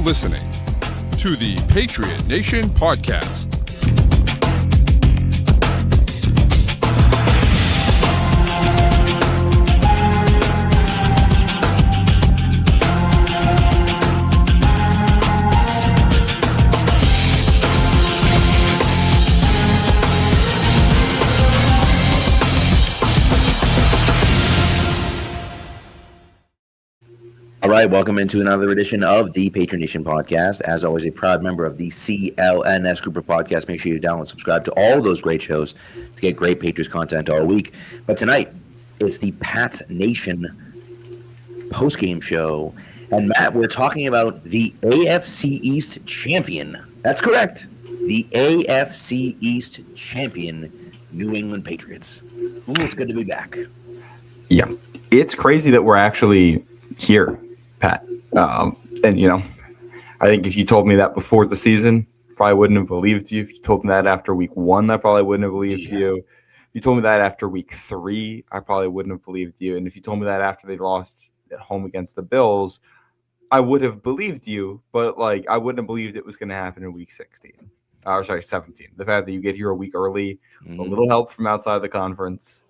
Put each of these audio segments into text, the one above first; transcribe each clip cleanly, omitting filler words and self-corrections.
listening to the Patriot Nation Podcast. All right, welcome into another edition of the Patriot Nation Podcast. As always, a proud member of the CLNS group of podcasts. Make sure you download and subscribe to all those great shows to get great Patriots content all week. But tonight, it's the Pat Nation Postgame Show. And Matt, we're talking about the AFC East champion. That's correct. The AFC East champion, New England Patriots. Ooh, it's good to be back. Yeah, it's crazy that we're actually here, Pat. And, you know, I think if you told me that before the season, probably wouldn't have believed you. If you told me that after week 1, I probably wouldn't have believed you. If you told me that after week 3, I probably wouldn't have believed you. And if you told me that after they lost at home against the Bills, I would have believed you. But, like, I wouldn't have believed it was going to happen in week 17. 17. The fact that you get here a week early, a little help from outside the conference,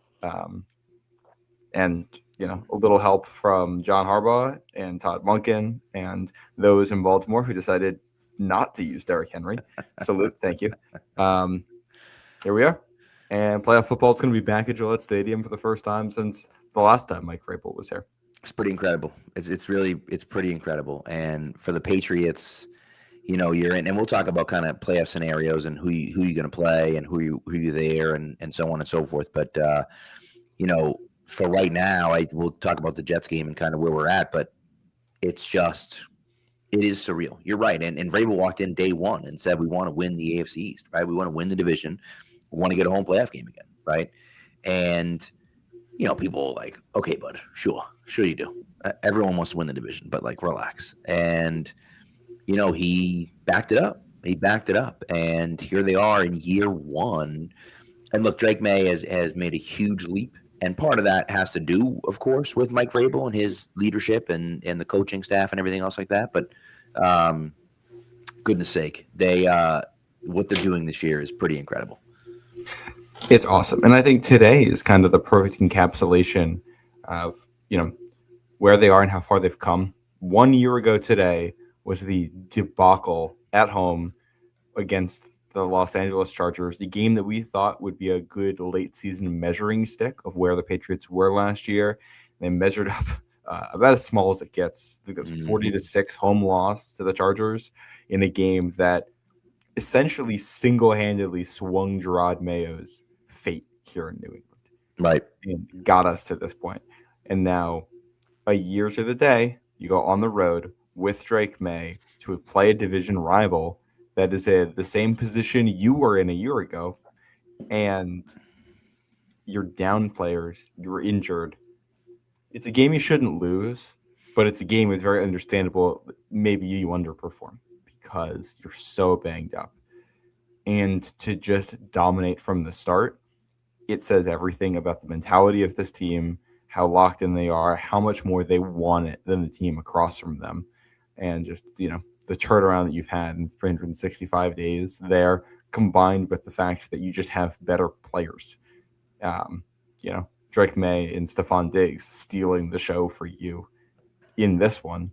and you know, a little help from John Harbaugh and Todd Monken and those in Baltimore who decided not to use Derrick Henry. Salute, thank you. Here we are. And playoff football is going to be back at Gillette Stadium for the first time since the last time Mike Vrabel was here. It's pretty incredible. It's pretty incredible. And for the Patriots, you know, you're in, and we'll talk about kind of playoff scenarios and who you're going to play and who you're there and so on and so forth. But, you know, for right now, we'll talk about the Jets game and kind of where we're at, but it is surreal. You're right. And Vrabel walked in day one and said, we want to win the AFC East, right? We want to win the division. We want to get a home playoff game again, right? And, you know, people are like, okay, bud, sure you do. Everyone wants to win the division, but, like, relax. And, you know, he backed it up. And here they are in year 1. And look, Drake May has made a huge leap. And part of that has to do, of course, with Mike Vrabel and his leadership and the coaching staff and everything else like that. But goodness sake, what they're doing this year is pretty incredible. It's awesome. And I think today is kind of the perfect encapsulation of, you know, where they are and how far they've come. 1 year ago today was the debacle at home against the Los Angeles Chargers, the game that we thought would be a good late season measuring stick of where the Patriots were last year. They measured up about as small as it gets. I think it was 40-6 home loss to the Chargers in a game that essentially single-handedly swung Gerard Mayo's fate here in New England. Right. And got us to this point. And now, a year to the day, you go on the road with Drake May to play a division rival that is the same position you were in a year ago, and you're down players, you're injured. It's a game you shouldn't lose, but it's a game that's very understandable. Maybe you underperform because you're so banged up. And to just dominate from the start, it says everything about the mentality of this team, how locked in they are, how much more they want it than the team across from them. And just, you know, the turnaround that you've had in 365 days there, combined with the fact that you just have better players. You know, Drake May and Stephon Diggs stealing the show for you in this one.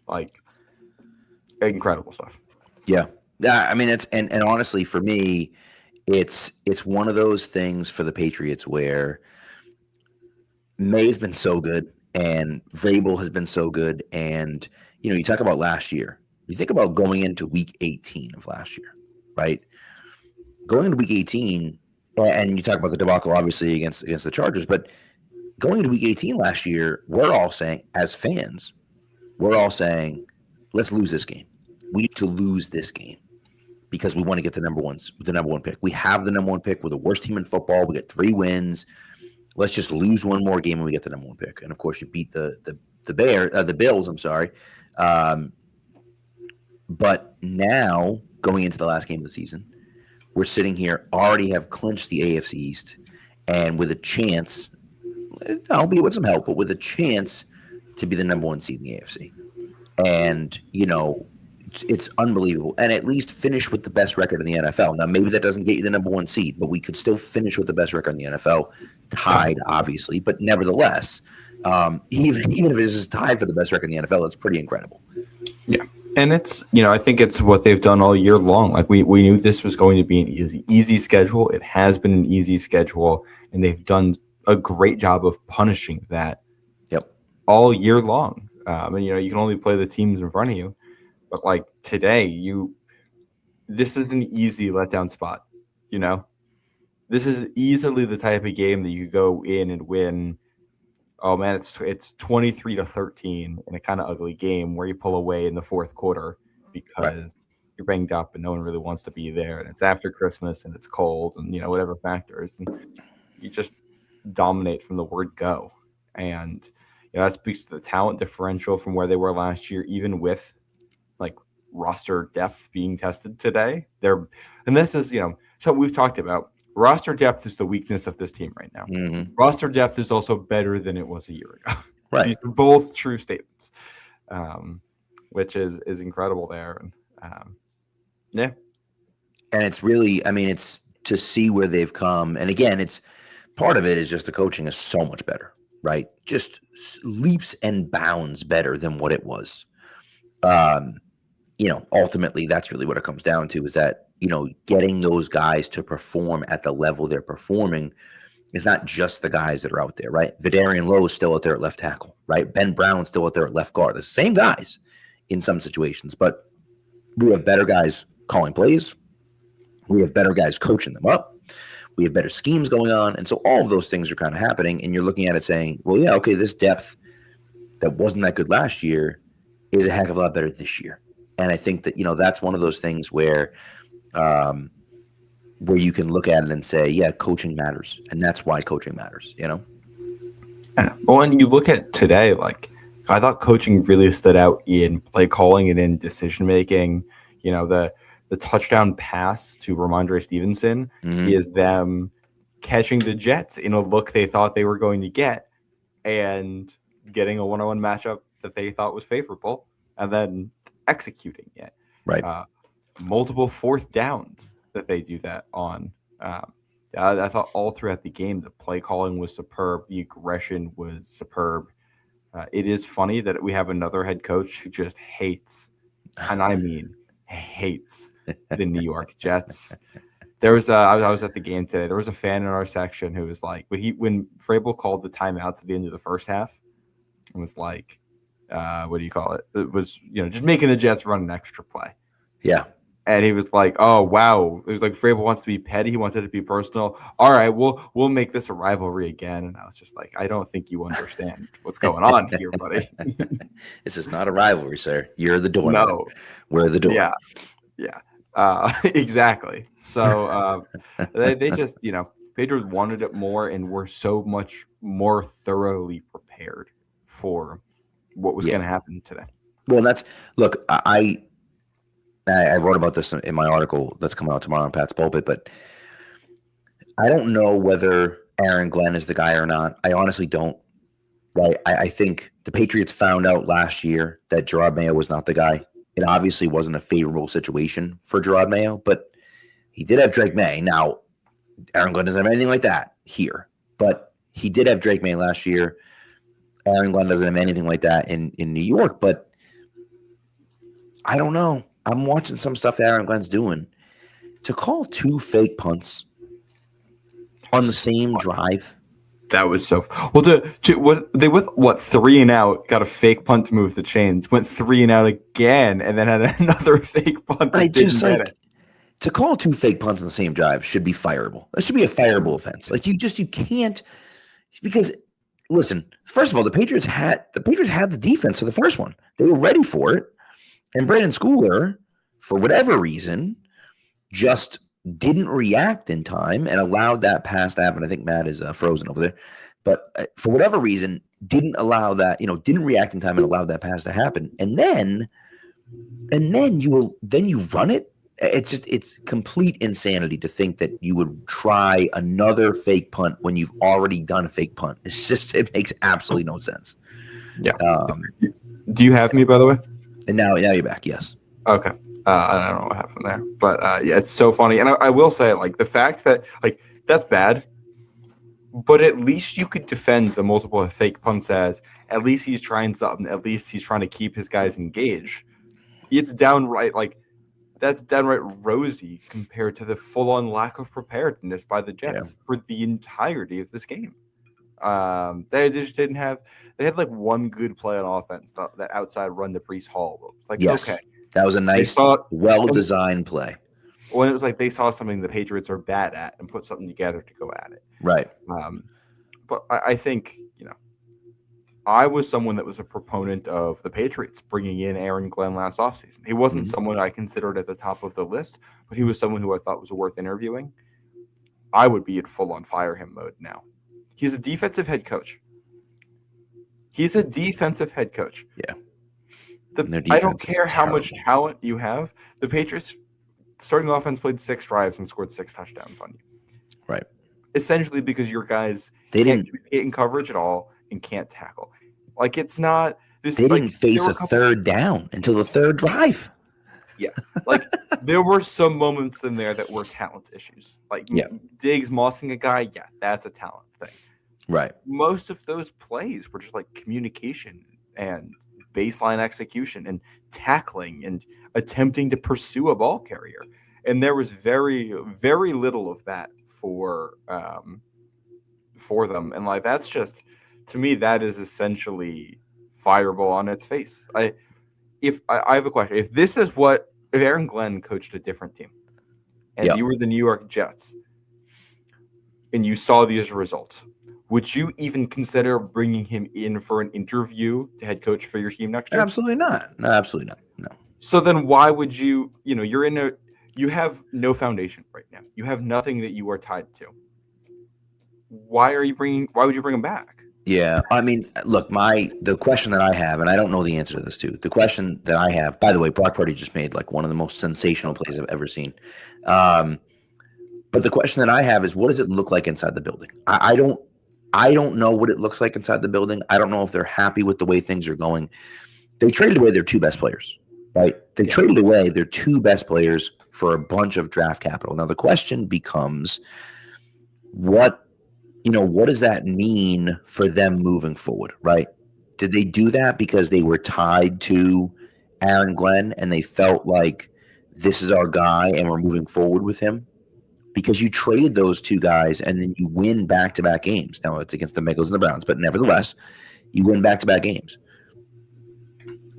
Like, incredible stuff. Yeah. I mean, it's and honestly, for me, it's one of those things for the Patriots where May's been so good and Vrabel has been so good. And, you know, you talk about last year. You think about going into week 18 of last year, right? Going into week 18, and you talk about the debacle, obviously, against the Chargers, but going into week 18 last year, we're all saying, as fans, let's lose this game. We need to lose this game because we want to get the number one pick. We have the number 1 pick. We're the worst team in football. We get 3 wins. Let's just lose one more game and we get the number 1 pick. And of course, you beat the Bills. I'm sorry. But now, going into the last game of the season, we're sitting here, already have clinched the AFC East, and with a chance, albeit with some help, but with a chance to be the number 1 seed in the AFC. And, it's unbelievable. And at least finish with the best record in the NFL. Now, maybe that doesn't get you the number 1 seed, but we could still finish with the best record in the NFL. Tied, obviously, but nevertheless, even if it's just tied for the best record in the NFL, it's pretty incredible. Yeah. And it's, I think it's what they've done all year long. Like we knew this was going to be an easy schedule. It has been an easy schedule, and they've done a great job of punishing that all year long. And, you can only play the teams in front of you. But like today, this is an easy letdown spot. This is easily the type of game that you could go in and win. Oh man, it's 23-13 in a kind of ugly game where you pull away in the fourth quarter because you're banged up and no one really wants to be there, and it's after Christmas and it's cold and whatever factors, and you just dominate from the word go. And that speaks to the talent differential from where they were last year, even with like roster depth being tested today. And this is so we've talked about. Roster depth is the weakness of this team right now. Mm-hmm. Roster depth is also better than it was a year ago. Right. These are both true statements, which is incredible there. And yeah. And it's really, it's to see where they've come. And again, it's part of it is just the coaching is so much better, right? Just leaps and bounds better than what it was. Ultimately, that's really what it comes down to is that, getting those guys to perform at the level they're performing is not just the guys that are out there, right? Vidarian Lowe is still out there at left tackle, right? Ben Brown's still out there at left guard. The same guys in some situations, but we have better guys calling plays. We have better guys coaching them up. We have better schemes going on. And so all of those things are kind of happening, and you're looking at it saying, well, yeah, okay, this depth that wasn't that good last year is a heck of a lot better this year. And I think that, that's one of those things where you can look at it and say, yeah, coaching matters. And that's why coaching matters, Yeah. Well, and you look at today, like I thought coaching really stood out in play calling and in decision making. The touchdown pass to Ramondre Stevenson is them catching the Jets in a look they thought they were going to get and getting a one-on-one matchup that they thought was favorable and then executing it. Right. Multiple fourth downs that they do that on. I thought all throughout the game, the play calling was superb. The aggression was superb. It is funny that we have another head coach who just hates, and I mean hates, the New York Jets. There was I was at the game today. There was a fan in our section who was like, when Vrabel called the timeouts at the end of the first half, it was like, what do you call it? It was just making the Jets run an extra play. Yeah. And he was like, "Oh wow!" It was like Vrabel wants to be petty. He wants it to be personal. All right, we'll make this a rivalry again. And I was just like, I don't think you understand what's going on here, buddy. This is not a rivalry, sir. You're the door. No, we're the door. Yeah, exactly. So they just Patriots wanted it more and were so much more thoroughly prepared for what was going to happen today. Well, look. I wrote about this in my article that's coming out tomorrow on Pat's Pulpit, but I don't know whether Aaron Glenn is the guy or not. I honestly don't. Right? I think the Patriots found out last year that Gerard Mayo was not the guy. It obviously wasn't a favorable situation for Gerard Mayo, but he did have Drake May. Now, Aaron Glenn doesn't have anything like that here, but he did have Drake May last year. Aaron Glenn doesn't have anything like that in New York, but I don't know. I'm watching some stuff that Aaron Glenn's doing. To call 2 fake punts on the same drive. That was so well. They went 3 and out, got a fake punt to move the chains, went 3 and out again, and then had another fake punt. To call 2 fake punts on the same drive should be fireable. That should be a fireable offense. Like you can't, because listen. First of all, the Patriots had the defense for the first one. They were ready for it. And Brandon Schooler, for whatever reason, just didn't react in time and allowed that pass to happen. I think Matt is frozen over there. But for whatever reason, didn't allow that, didn't react in time and allowed that pass to happen. And then you run it. It's complete insanity to think that you would try another fake punt when you've already done a fake punt. It makes absolutely no sense. Yeah. Do you have me, by the way? And now you're back. Yes. Okay. I don't know what happened there, but yeah, it's so funny. And I will say, like, the fact that, like, that's bad, but at least you could defend the multiple fake punts as at least he's trying something. At least he's trying to keep his guys engaged. It's downright, like, that's downright rosy compared to the full-on lack of preparedness by the Jets for the entirety of this game. They just didn't have. They had like one good play on offense, that outside run to Breece Hall. It's like, okay, that was a nice, well-designed play. When it was like they saw something the Patriots are bad at and put something together to go at it. Right. But I think, I was someone that was a proponent of the Patriots bringing in Aaron Glenn last offseason. He wasn't someone I considered at the top of the list, but he was someone who I thought was worth interviewing. I would be in full-on fire him mode now. He's a defensive head coach. Yeah. I don't care how much talent you have. The Patriots starting offense played 6 drives and scored 6 touchdowns on you. Right. Essentially because your guys can't communicate in coverage at all and can't tackle. Like, it's not this. They didn't face a third down until the third drive. Yeah. Like, there were some moments in there that were talent issues. Like, Diggs mossing a guy, that's a talent thing. Right. Most of those plays were just like communication and baseline execution and tackling and attempting to pursue a ball carrier. And there was very, very little of that for them. And like, that's just, to me, that is essentially fireball on its face. I have a question. If Aaron Glenn coached a different team and you were the New York Jets and you saw these results, would you even consider bringing him in for an interview to head coach for your team next year? Absolutely not. No, absolutely not. No. So then why would you, you have no foundation right now. You have nothing that you are tied to. Why would you bring him back? Yeah. I mean, look, the question that I have, and I don't know the answer to this too. The question that I have, by the way, Brock Purdy just made like one of the most sensational plays I've ever seen. But the question that I have is, what does it look like inside the building? I don't know what it looks like inside the building. I don't know if they're happy with the way things are going. They traded away their 2 best players, right? They traded away their 2 best players for a bunch of draft capital. Now the question becomes, what does that mean for them moving forward, right? Did they do that because they were tied to Aaron Glenn and they felt like this is our guy and we're moving forward with him? Because you trade those 2 guys and then you win back-to-back games. Now it's against the Bengals and the Browns, but nevertheless, you win back-to-back games.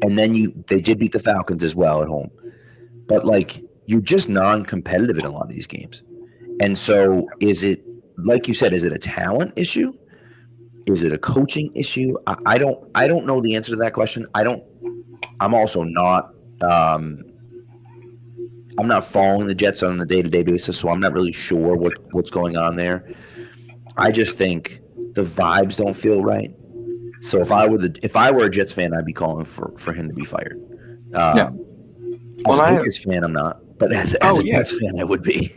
And then they did beat the Falcons as well at home. But like, you're just non-competitive in a lot of these games. And so is it, like you said, is it a talent issue? Is it a coaching issue? I don't know the answer to that question. I'm also not I'm not following the Jets on a day-to-day basis, so I'm not really sure what's going on there. I just think the vibes don't feel right. So if I were a Jets fan, I'd be calling for him to be fired. As a Patriots fan, I'm not, but as a Jets fan, I would be.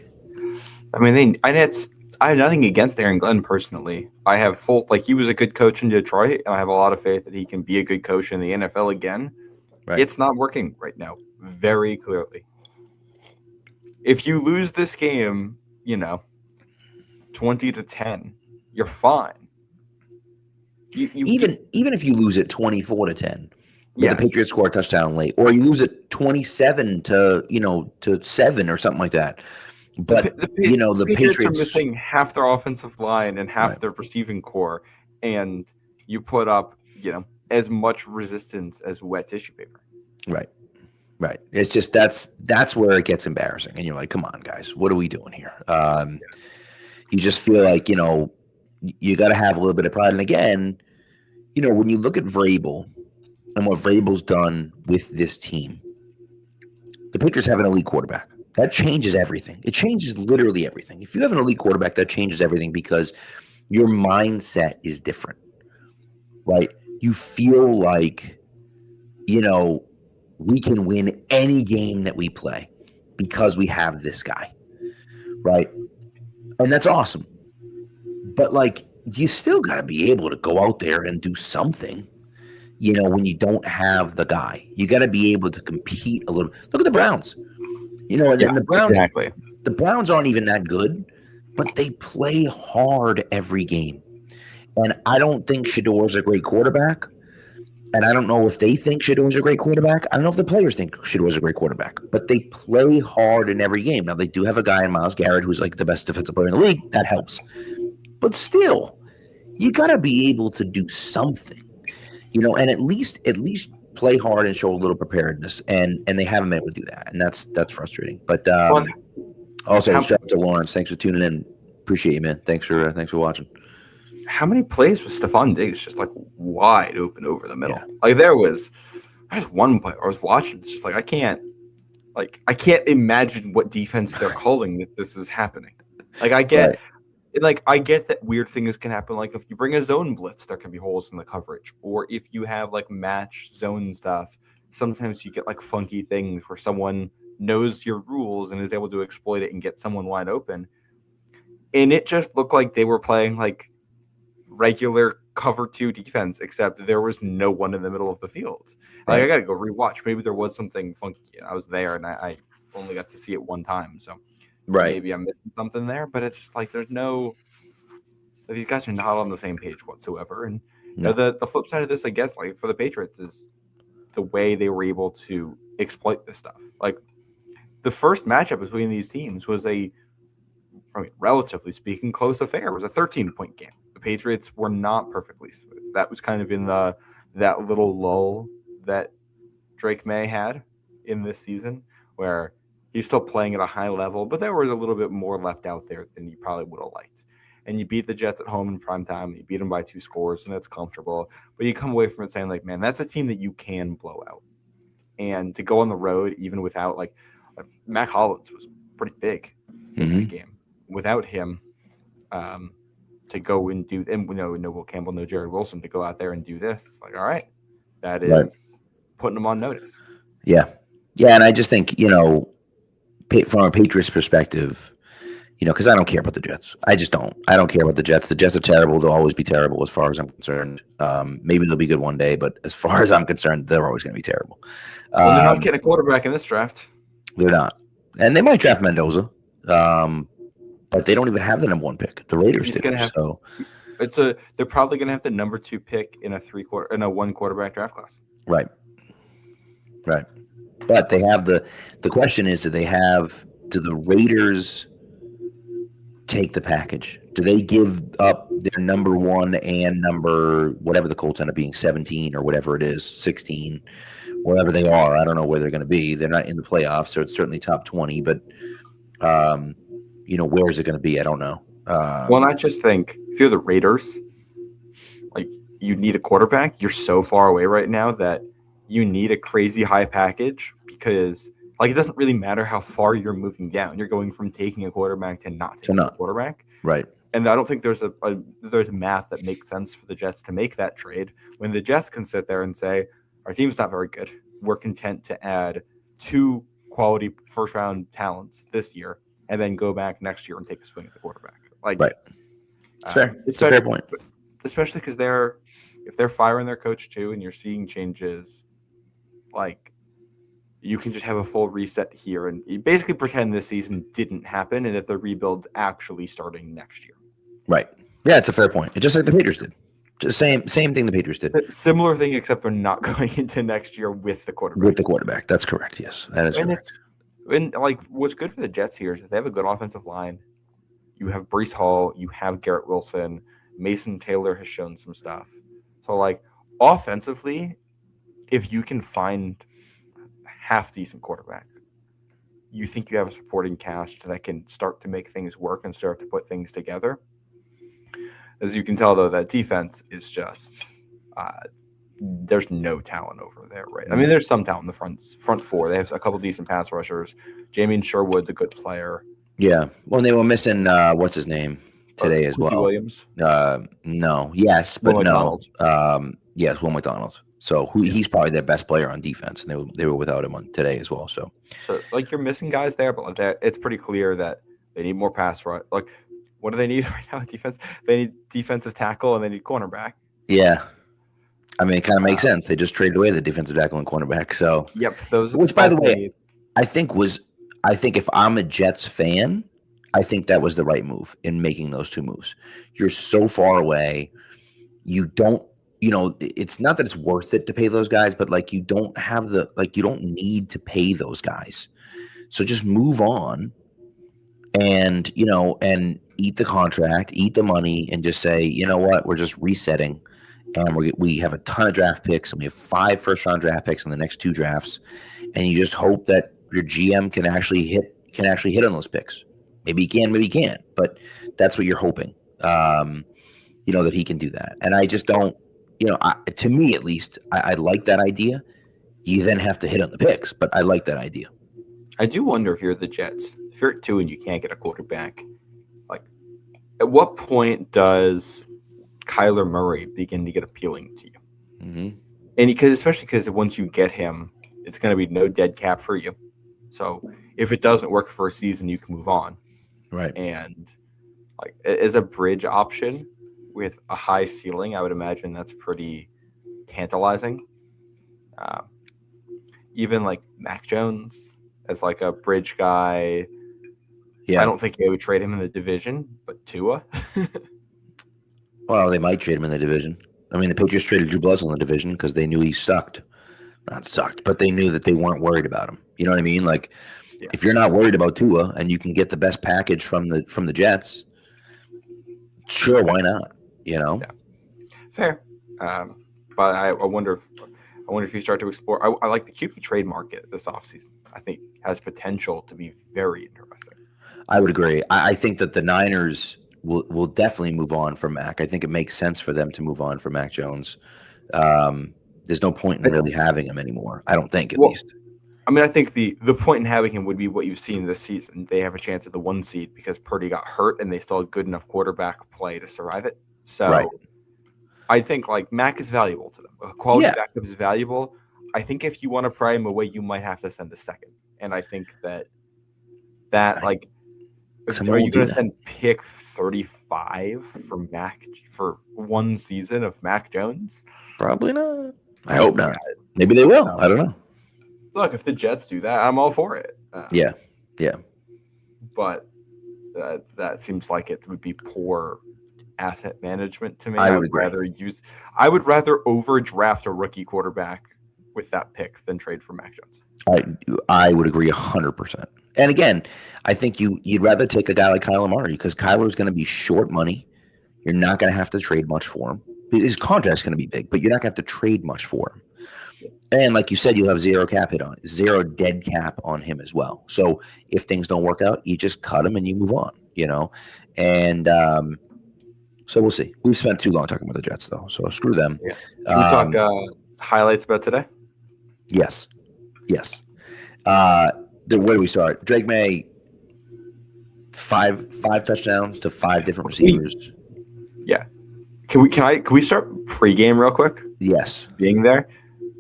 I mean, I have nothing against Aaron Glenn personally. I have he was a good coach in Detroit, and I have a lot of faith that he can be a good coach in the NFL again. Right. It's not working right now, very clearly. If you lose this game, 20-10, you're fine. Even if you lose it 24-10, but the Patriots score a touchdown late, or you lose it 27-7 or something like that. But the Patriots are missing half their offensive line and half their receiving core, and you put up as much resistance as wet tissue paper. Right. It's just that's where it gets embarrassing, and you're like, come on, guys, what are we doing here? You just feel like you got to have a little bit of pride. And again, when you look at Vrabel and what Vrabel's done with this team, the Patriots have an elite quarterback. That changes everything. It changes literally everything. If you have an elite quarterback, that changes everything because your mindset is different, right? You feel like, we can win any game that we play because we have this guy, right? And that's awesome. But, you still got to be able to go out there and do something. when you don't have the guy. You got to be able to compete a little. Look at the Browns. And exactly. the Browns aren't even that good, but they play hard every game. And I don't think Shador's a great quarterback. And I don't know if they think Shador's a great quarterback. I don't know if the players think Shador's a great quarterback. But they play hard in every game. Now, they do have a guy in Myles Garrett who's like the best defensive player in the league. That helps. But still, you got to be able to do something, and at least play hard and show a little preparedness. And they haven't been able to do that. And that's frustrating. But also, shout out to Lawrence. Thanks for tuning in. Appreciate you, man. Thanks for watching. How many plays was Stephon Diggs just like wide open over the middle? Yeah. Like there's one play I was watching. It's just like I can't imagine what defense they're calling if this is happening. Like I get, I get that weird things can happen. Like if you bring a zone blitz, there can be holes in the coverage, or if you have like match zone stuff, sometimes you get like funky things where someone knows your rules and is able to exploit it and get someone wide open. And it just looked like they were playing like regular cover 2 defense, except there was no one in the middle of the field. Like I got to go rewatch. Maybe there was something funky. I was there and I only got to see it one time. So maybe I'm missing something there, but it's just like these guys are not on the same page whatsoever. And the flip side of this, I guess, like for the Patriots is the way they were able to exploit this stuff. Like the first matchup between these teams was relatively speaking, close affair. It was a 13-point game. The Patriots were not perfectly smooth. That was kind of in that little lull that Drake May had in this season, where he's still playing at a high level, but there was a little bit more left out there than you probably would have liked. And you beat the Jets at home in prime time. You beat them by 2 scores, and it's comfortable. But you come away from it saying, like, man, that's a team that you can blow out. And to go on the road, even without, like Mac Hollins was pretty big in the game. Without him, to go and do, and no Will Campbell, no Jared Wilson, to go out there and do this, it's like, all right, that is putting them on notice. Yeah, and I just think from a Patriots perspective, because I don't care about the Jets. I just don't. I don't care about the Jets. The Jets are terrible. They'll always be terrible as far as I'm concerned. Maybe they'll be good one day, but as far as I'm concerned, they're always going to be terrible. Well, they're not getting a quarterback in this draft. They're not, and they might draft Mendoza. But they don't even have the number 1 pick. The Raiders did. They're probably going to have the number 2 pick in a 1 quarterback draft class. Right. But they have the question is, do the Raiders take the package? Do they give up their number 1 and number whatever the Colts end up being, 17 or whatever it is, 16, wherever they are? I don't know where they're going to be. They're not in the playoffs, so it's certainly top 20. But where is it going to be? I don't know. Well, I just think if you're the Raiders, like you need a quarterback. You're so far away right now that you need a crazy high package because like it doesn't really matter how far you're moving down. You're going from taking a quarterback to not taking a quarterback. Right. And I don't think there's there's math that makes sense for the Jets to make that trade when the Jets can sit there and say, our team's not very good. We're content to add 2 quality first round talents this year and then go back next year and take a swing at the quarterback. Like, right. It's fair. It's a fair point. Especially because if they're firing their coach too and you're seeing changes, like you can just have a full reset here and you basically pretend this season didn't happen and that the rebuild's actually starting next year. Right. Yeah, it's a fair point. It's just like the Patriots did. Just same thing the Patriots did. Similar thing, except they're not going into next year with the quarterback. With the quarterback. That's correct. Yes, that is correct. And like what's good for the Jets here is that they have a good offensive line. You have Breece Hall, you have Garrett Wilson, Mason Taylor has shown some stuff. So like offensively, if you can find a half decent quarterback, you think you have a supporting cast that can start to make things work and start to put things together. As you can tell, though, that defense is just there's no talent over there, right? I mean, there's some talent in the front 4. They have a couple decent pass rushers. Jamie Sherwood's a good player. Yeah. Well, they were missing what's his name today as well. Williams. No. Yes, but Will no. Yes, Will McDonald. So he's probably their best player on defense, and they were without him on today as well. So like you're missing guys there, but like it's pretty clear that they need more pass rush. Like, what do they need right now on defense? They need defensive tackle and they need cornerback. Yeah. I mean, it kind of makes sense. They just traded away the defensive tackle and cornerback. So, Yep, those are the which, by the spots they way, need. I think if I'm a Jets fan, I think that was the right move in making those two moves. You're so far away. You don't, it's not that it's worth it to pay those guys, but like you don't need to pay those guys. So just move on and, and eat the contract, eat the money, and just say, you know what, we're just resetting. And we have a ton of draft picks, and we have 5 first-round draft picks in the next 2 drafts. And you just hope that your GM can actually hit on those picks. Maybe he can, maybe he can't, but that's what you're hoping. That he can do that. And I just don't, to me at least, I like that idea. You then have to hit on the picks, but I like that idea. I do wonder if you're the Jets, if you're at 2 and you can't get a quarterback, like at what point does Kyler Murray begin to get appealing to you? Mm-hmm. And especially because once you get him, it's going to be no dead cap for you. So if it doesn't work for a season, you can move on. Right. And like as a bridge option with a high ceiling, I would imagine that's pretty tantalizing. Even like Mac Jones as like a bridge guy. Yeah. I don't think they would trade him in the division, but Tua. Well, they might trade him in the division. I mean, the Patriots traded Drew Bledsoe in the division because they knew he sucked. Not sucked, but they knew that they weren't worried about him. You know what I mean? Like, yeah. If you're not worried about Tua and you can get the best package from the Jets, sure, why not? Yeah. Fair. But I wonder if you start to explore. I like the QB trade market this offseason. I think has potential to be very interesting. I would agree. I think that the Niners will definitely move on from Mac. I think it makes sense for them to move on from Mac Jones. There's no point in really having him anymore. I don't think, at least. I mean, I think the point in having him would be what you've seen this season. They have a chance at the 1 seed because Purdy got hurt, and they still had good enough quarterback play to survive it. So, right. I think like Mac is valuable to them. A quality backup is valuable. I think if you want to pry him away, you might have to send a second. And I think that like. Are you going to send pick 35 for Mac for 1 season of Mac Jones? Probably not. I hope not. Maybe they will. I don't know. Look, if the Jets do that, I'm all for it. Yeah. But that seems like it would be poor asset management to me. I would rather overdraft a rookie quarterback with that pick than trade for Mac Jones. I would agree 100%. And again, I think you'd rather take a guy like Kyler Murray because Kyler's going to be short money. You're not going to have to trade much for him. His contract's going to be big, but you're not going to have to trade much for him. And like you said, you'll have zero dead cap on him as well. So if things don't work out, you just cut him and you move on, And so we'll see. We've spent too long talking about the Jets, though, so screw them. Yeah. Should we talk highlights about today? Yes. Where do we start? Drake May, five touchdowns to 5 different receivers. Yeah. Can we start pregame real quick? Yes. Being there.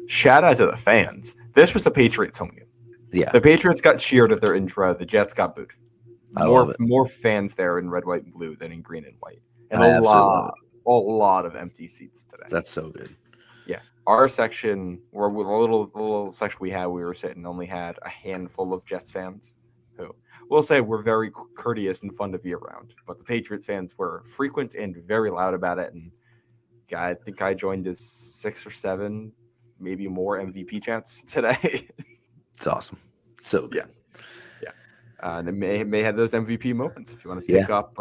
Shout out to the fans. This was the Patriots home game. Yeah. The Patriots got cheered at their intro. The Jets got booed. More fans there in red, white, and blue than in green and white. And a lot of empty seats today. That's so good. Yeah. Our section, or with a little section we were sitting, only had a handful of Jets fans who we'll say were very courteous and fun to be around. But the Patriots fans were frequent and very loud about it. And I think I joined as 6 or 7, maybe more MVP chants today. It's awesome. So good. Yeah. And it may have those MVP moments if you want to pick up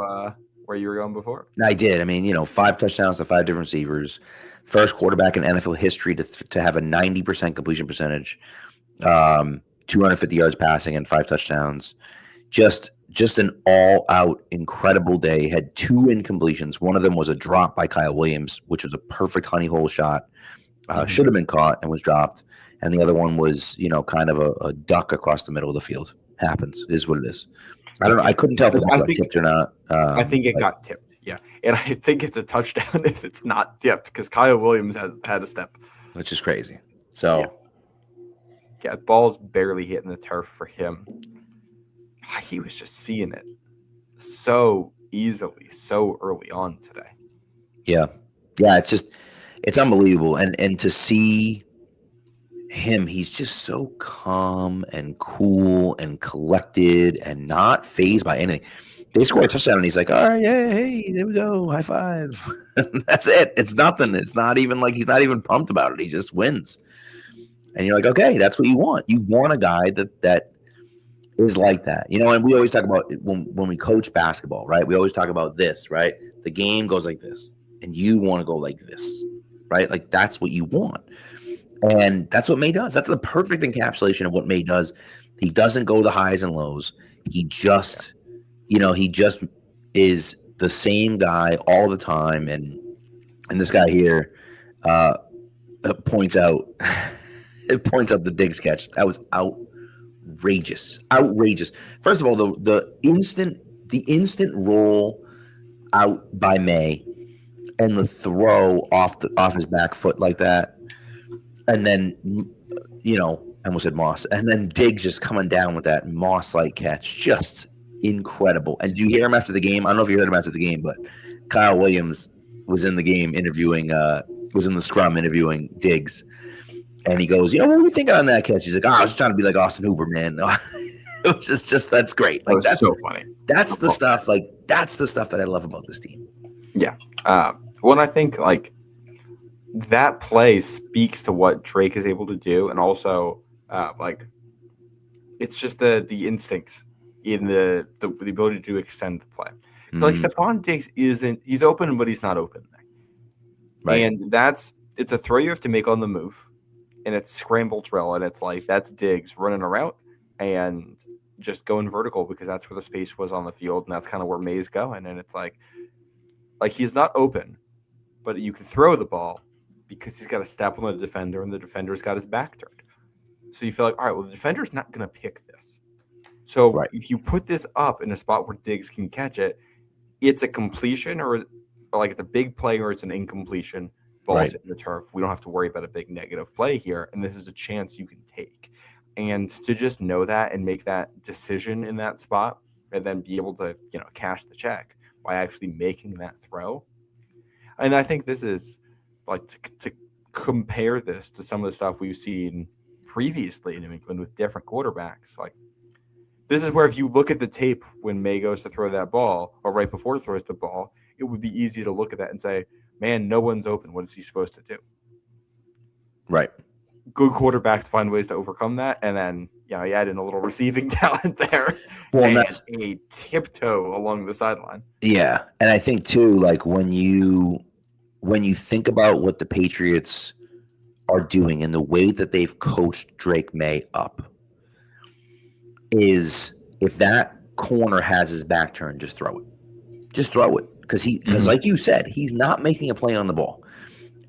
where you were going before. I did. I mean, 5 touchdowns to 5 different receivers. First quarterback in NFL history to have a 90% completion percentage, 250 yards passing and 5 touchdowns. Just an all-out incredible day. Had 2 incompletions. One of them was a drop by Kyle Williams, which was a perfect honey hole shot. Should have been caught and was dropped. And the other one was, kind of a duck across the middle of the field. Happens. Is what it is. I don't know. I couldn't tell if it got tipped or not. I think it got tipped. Yeah, and I think it's a touchdown if it's not tipped because Kyle Williams has had a step. Which is crazy. So, yeah, ball's barely hitting the turf for him. He was just seeing it so easily, so early on today. Yeah, it's unbelievable. And to see him, he's just so calm and cool and collected and not fazed by anything. They score a touchdown and he's like, all right, yeah, hey, there we go, high five. That's it. It's nothing. It's not even like he's not even pumped about it. He just wins. And you're like, okay, that's what you want. You want a guy that is like that. And we always talk about when we coach basketball, right? We always talk about this, right? The game goes like this, and you want to go like this, right? Like that's what you want. And that's what May does. That's the perfect encapsulation of what May does. He doesn't go the highs and lows. He just, he just is the same guy all the time. And this guy here points out the Diggs catch. That was outrageous. First of all, the instant roll out by May and the throw off his back foot like that. And then, I almost said Moss. And then Diggs just coming down with that Moss-like catch. Just incredible. And did you hear him after the game? I don't know if you heard him after the game, but Kyle Williams was in the game was in the scrum interviewing Diggs. And he goes, what were you thinking on that catch? He's like, I was just trying to be like Austin Hooper, man. It was just that's great. Like, that's so funny. That's the stuff. Like, that's the stuff that I love about this team. Yeah. Well, I think, that play speaks to what Drake is able to do, and also it's just the instincts in the ability to extend the play. Like Stephon Diggs he's open, but he's not open. Right. And it's a throw you have to make on the move, and it's scramble drill, and it's like that's Diggs running a route and just going vertical because that's where the space was on the field, and that's kind of where May's going. And it's like he's not open, but you can throw the ball because he's got to step on the defender, and the defender's got his back turned. So you feel like, all right, well, the defender's not going to pick this. So if you put this up in a spot where Diggs can catch it, it's a completion or it's a big play or it's an incompletion. Ball's in the turf. We don't have to worry about a big negative play here, and this is a chance you can take. And to just know that and make that decision in that spot and then be able to, cash the check by actually making that throw. And I think this is to compare this to some of the stuff we've seen previously in New England with different quarterbacks. This is where if you look at the tape when May goes to throw that ball or right before he throws the ball, it would be easy to look at that and say, man, no one's open. What is he supposed to do? Right. Good quarterbacks find ways to overcome that. And then, you add in a little receiving talent there. Well, and that's a tiptoe along the sideline. Yeah. And I think too, when you think about what the Patriots are doing and the way that they've coached Drake May up is if that corner has his back turned, just throw it. Just throw it. Because like you said, he's not making a play on the ball.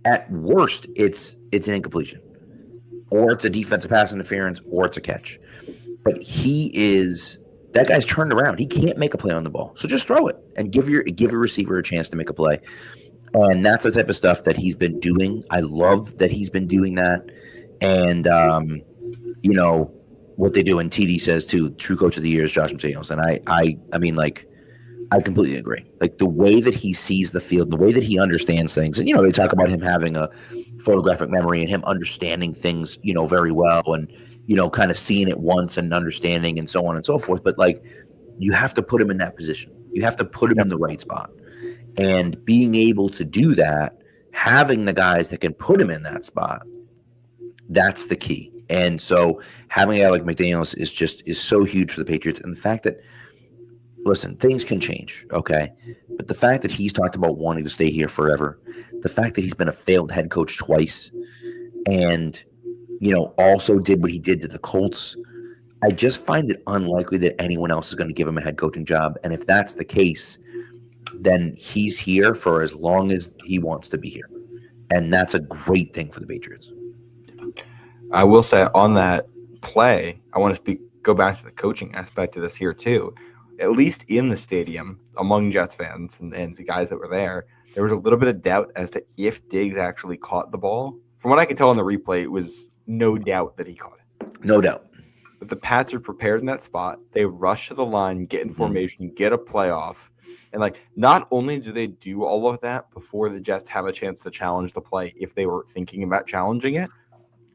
At worst, it's an incompletion. Or it's a defensive pass interference, or it's a catch. But that guy's turned around. He can't make a play on the ball. So just throw it and give your receiver a chance to make a play. And that's the type of stuff that he's been doing. I love that he's been doing that. And, what they do. And TD says, too, true coach of the year is Josh McDaniels. And I completely agree. The way that he sees the field, the way that he understands things. And, they talk about him having a photographic memory and him understanding things, very well and, kind of seeing it once and understanding and so on and so forth. But, you have to put him in that position. You have to put him in the right spot. And being able to do that, having the guys that can put him in that spot, that's the key. And so having a guy like McDaniels is so huge for the Patriots. And the fact that, listen, things can change, okay? But the fact that he's talked about wanting to stay here forever, the fact that he's been a failed head coach twice and, also did what he did to the Colts, I just find it unlikely that anyone else is going to give him a head coaching job. And if that's the case, then he's here for as long as he wants to be here. And that's a great thing for the Patriots. I will say on that play, I want to go back to the coaching aspect of this here too. At least in the stadium, among Jets fans and the guys that were there was a little bit of doubt as to if Diggs actually caught the ball. From what I could tell on the replay, it was no doubt that he caught it. No doubt. But the Pats are prepared in that spot. They rush to the line, get in formation, get a playoff. And like, not only do they do all of that before the Jets have a chance to challenge the play, if they were thinking about challenging it,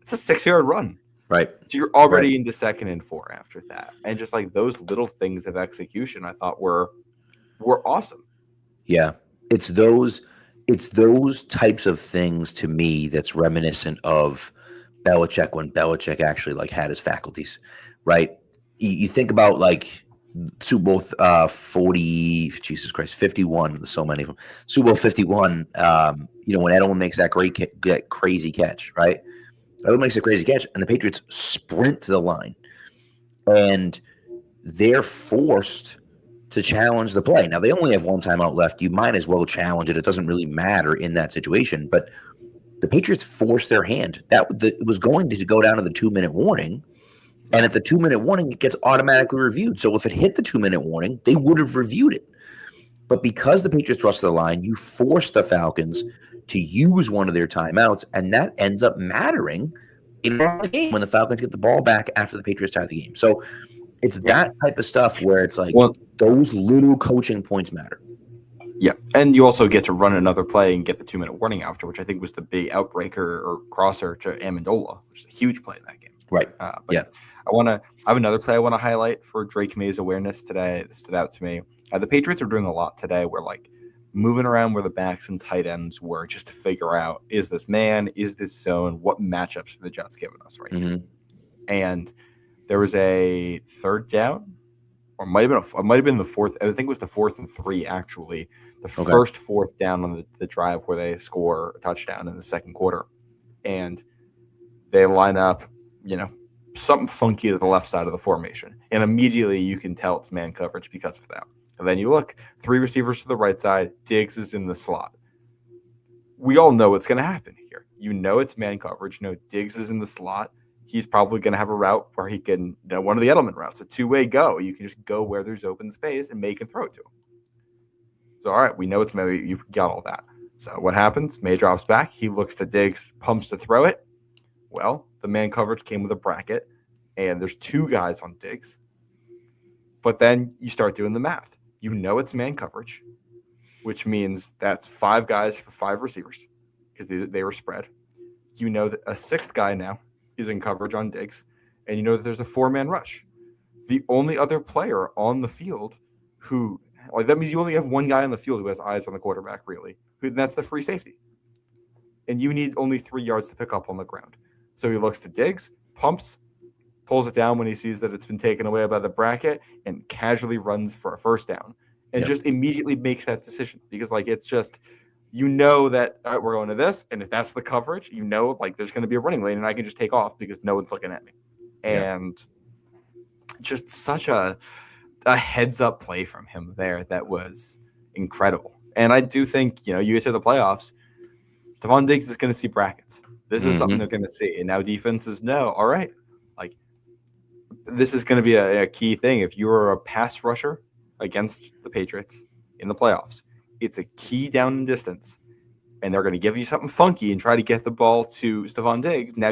it's a 6-yard run. Right. So you're already into 2nd and 4 after that. And just like those little things of execution, I thought were awesome. Yeah. It's those types of things to me that's reminiscent of Belichick when Belichick actually like had his faculties, right? You think about like Super Bowl 40, Jesus Christ, 51. There's so many of them. Super Bowl 51. When Edelman makes that crazy catch, right? Edelman makes a crazy catch, and the Patriots sprint to the line, and they're forced to challenge the play. Now, they only have one timeout left. You might as well challenge it. It doesn't really matter in that situation. But the Patriots forced their hand. It was going to go down to the 2-minute warning. And at the 2-minute warning, it gets automatically reviewed. So if it hit the 2-minute warning, they would have reviewed it. But because the Patriots rushed the line, you force the Falcons to use one of their timeouts, and that ends up mattering in the game when the Falcons get the ball back after the Patriots tie the game. So it's that type of stuff where it's like those little coaching points matter. Yeah, and you also get to run another play and get the 2-minute warning after, which I think was the big outbreaker or crosser to Amendola, which is a huge play in that game. Right. I have another play I want to highlight for Drake May's awareness today that stood out to me. The Patriots are doing a lot today where like moving around where the backs and tight ends were just to figure out, is this man, is this zone, what matchups are the Jets giving us right now? And there was a 3rd down, or might have been the 4th. I think it was the 4th and 3 actually. The first 4th down on the drive where they score a touchdown in the 2nd quarter, and they line up, something funky to the left side of the formation, and immediately you can tell it's man coverage because of that. And then you look, 3 receivers to the right side, Diggs is in the slot. We all know what's going to happen here. It's man coverage. Diggs is in the slot. He's probably going to have a route where he can, one of the Edelman routes, a 2-way go. You can just go where there's open space and May can throw it to him. So, all right, we know it's May. You got all that. So what happens? May drops back. He looks to Diggs, pumps to throw it. Well, the man coverage came with a bracket, and there's 2 guys on Diggs. But then you start doing the math. It's man coverage, which means that's 5 guys for 5 receivers because they were spread. That a 6th guy now is in coverage on Diggs, and that there's a 4-man rush. The only other player on the field who – that means you only have one guy on the field who has eyes on the quarterback, really. And that's the free safety. And you need only 3 yards to pick up on the ground. So he looks to Diggs, pumps, pulls it down when he sees that it's been taken away by the bracket, and casually runs for a 1st down. And just immediately makes that decision. Because, it's just – that all right, we're going to this, and if that's the coverage, there's going to be a running lane, and I can just take off because no one's looking at me. And just such a heads-up play from him there that was incredible. And I do think, you get to the playoffs, Stephon Diggs is going to see brackets. This is something they're going to see. And now defenses know, all right, this is going to be a key thing. If you're a pass rusher against the Patriots in the playoffs, it's a key down in distance, and they're going to give you something funky and try to get the ball to Stephon Diggs. Now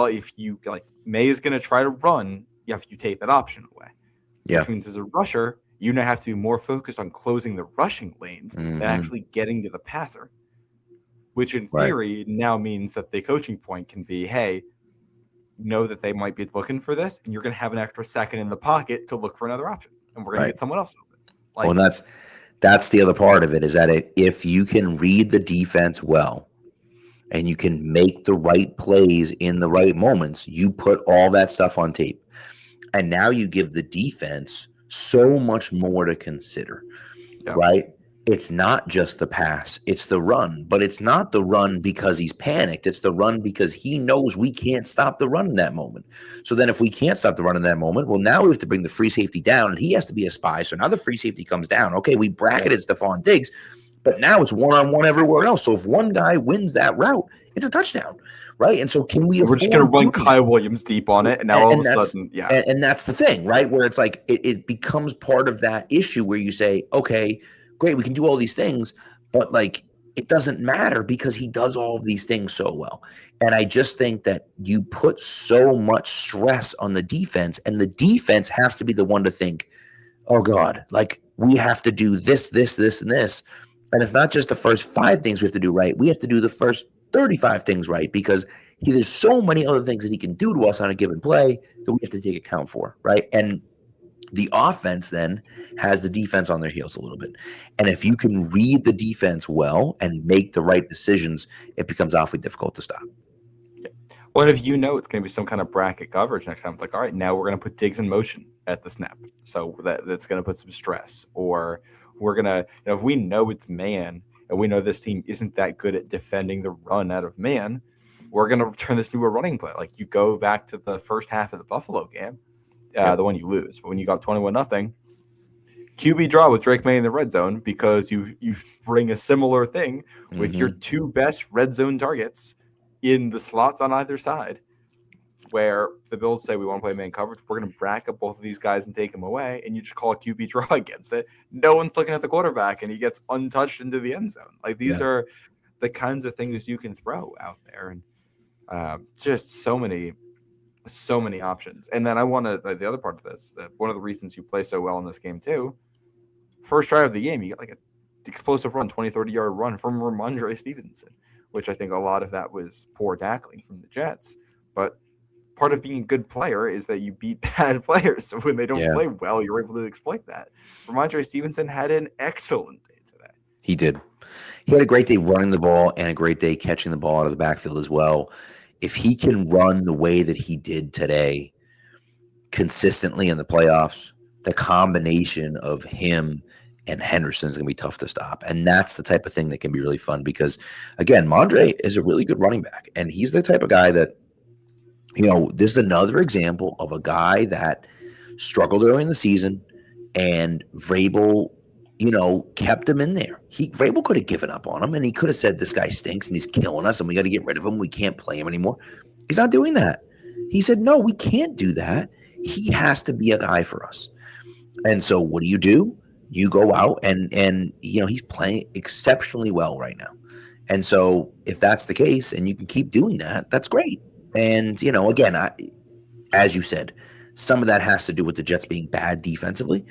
if you May is going to try to run, you take that option away. Yeah. Which means as a rusher, you now have to be more focused on closing the rushing lanes than actually getting to the passer, which in theory now means that the coaching point can be, hey, know that they might be looking for this, and you're going to have an extra second in the pocket to look for another option, and we're going to get someone else open. Well, that's the other part of it, is that if you can read the defense well and you can make the right plays in the right moments, you put all that stuff on tape. And now you give the defense so much more to consider, right? It's not just the pass, it's the run. But it's not the run because he's panicked. It's the run because he knows we can't stop the run in that moment. So then if we can't stop the run in that moment, well, now we have to bring the free safety down, and he has to be a spy. So now the free safety comes down. Okay, we bracketed Stephon Diggs, but now it's one-on-one everywhere else. So if one guy wins that route, it's a touchdown, right? And so can we We're just going to run Kyle Williams deep on it, and now all of a sudden, And that's the thing, right? Where it's like it becomes part of that issue where you say, okay, great, we can do all these things, but it doesn't matter because he does all of these things so well. And I just think that you put so much stress on the defense, and the defense has to be the one to think, oh God, we have to do this, this, this, and this. And it's not just the first 5 things we have to do right. We have to do the first 35 things right because there's so many other things that he can do to us on a given play that we have to take account for, right? And the offense then has the defense on their heels a little bit. And if you can read the defense well and make the right decisions, it becomes awfully difficult to stop. Yeah. Well, and if you know it's going to be some kind of bracket coverage next time, it's like, all right, now we're going to put Diggs in motion at the snap. So that's going to put some stress. Or we're going to, if we know it's man and we know this team isn't that good at defending the run out of man, we're going to turn this into a running play. Like you go back to the first half of the Buffalo game. The one you lose. But when you got 21-0, QB draw with Drake May in the red zone because you bring a similar thing with your 2 best red zone targets in the slots on either side, where the Bills say we want to play man coverage. We're going to bracket both of these guys and take them away, and you just call a QB draw against it. No one's looking at the quarterback, and he gets untouched into the end zone. Like these are the kinds of things you can throw out there, and just so many options. And then I want to the other part of this, one of the reasons you play so well in this game too, first drive of the game, you get like an explosive run, 20-30 yard run from Ramondre Stevenson, which I think a lot of that was poor tackling from the Jets. But part of being a good player is that you beat bad players. So when they don't play well, you're able to exploit that. Ramondre Stevenson had an excellent day today. He did. He had a great day running the ball and a great day catching the ball out of the backfield as well. If he can run the way that he did today consistently in the playoffs, the combination of him and Henderson is going to be tough to stop. And that's the type of thing that can be really fun because, again, Mondre is a really good running back. And he's the type of guy that, this is another example of a guy that struggled early in the season and Vrabel kept him in there. Vrabel could have given up on him, and he could have said, this guy stinks, and he's killing us, and we got to get rid of him. We can't play him anymore. He's not doing that. He said, no, we can't do that. He has to be a guy for us. And so what do? You go out, and he's playing exceptionally well right now. And so if that's the case, and you can keep doing that, that's great. And, again, as you said, some of that has to do with the Jets being bad defensively.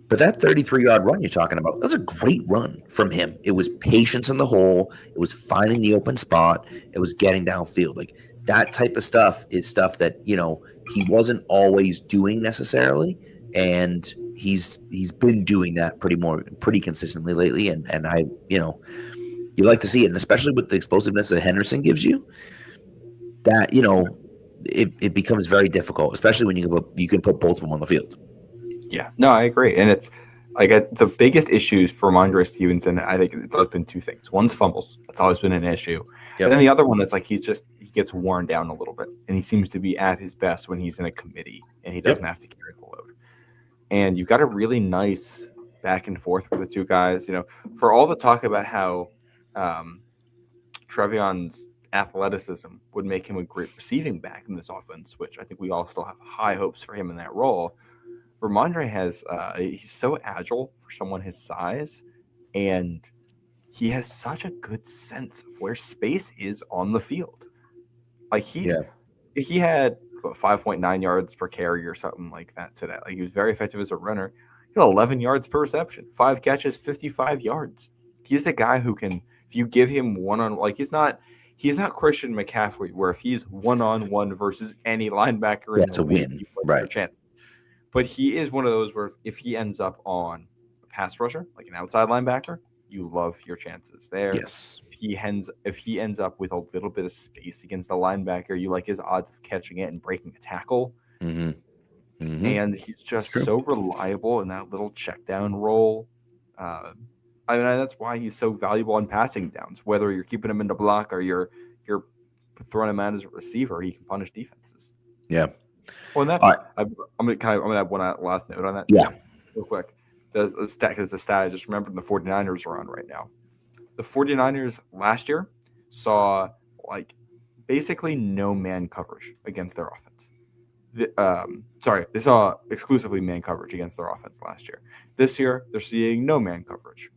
But that 33-yard run you're talking about, that was a great run from him. It was patience in the hole. It was finding the open spot. It was getting downfield. Like that type of stuff is stuff that, he wasn't always doing necessarily. And he's been doing that pretty consistently lately. And I, you like to see it. And especially with the explosiveness that Henderson gives you, that, it becomes very difficult, especially when you can put both of them on the field. Yeah, no, I agree. And it's like the biggest issues for Ramondre Stevenson, I think it's always been 2 things. One's fumbles. That's always been an issue. Yep. And then the other one is like he gets worn down a little bit. And he seems to be at his best when he's in a committee and he doesn't have to carry the load. And you've got a really nice back and forth with the 2 guys. For all the talk about how Trevion's athleticism would make him a great receiving back in this offense, which I think we all still have high hopes for him in that role. Ramondre he's so agile for someone his size, and he has such a good sense of where space is on the field. Like he had 5.9 yards per carry or something like that today. Like he was very effective as a runner. He had 11 yards per reception, 5 catches, 55 yards. He's a guy who can, if you give him one-on-one, like he's not Christian McCaffrey, where if he's one-on-one versus any linebacker in the league, win, you play your chances. But he is one of those where if he ends up on a pass rusher, like an outside linebacker, you love your chances there. Yes. If he ends up with a little bit of space against a linebacker, you like his odds of catching it and breaking a tackle. Mm-hmm. Mm-hmm. And he's just so reliable in that little check down role. That's why he's so valuable on passing downs. Whether you're keeping him in the block or you're throwing him out as a receiver, he can punish defenses. Yeah. Well, and that's right. I'm gonna have one last note on that. Yeah, real quick. There's a stat I just remembered the 49ers are on right now. The 49ers last year saw basically no man coverage against their offense. They saw exclusively man coverage against their offense last year. This year they're seeing no man coverage.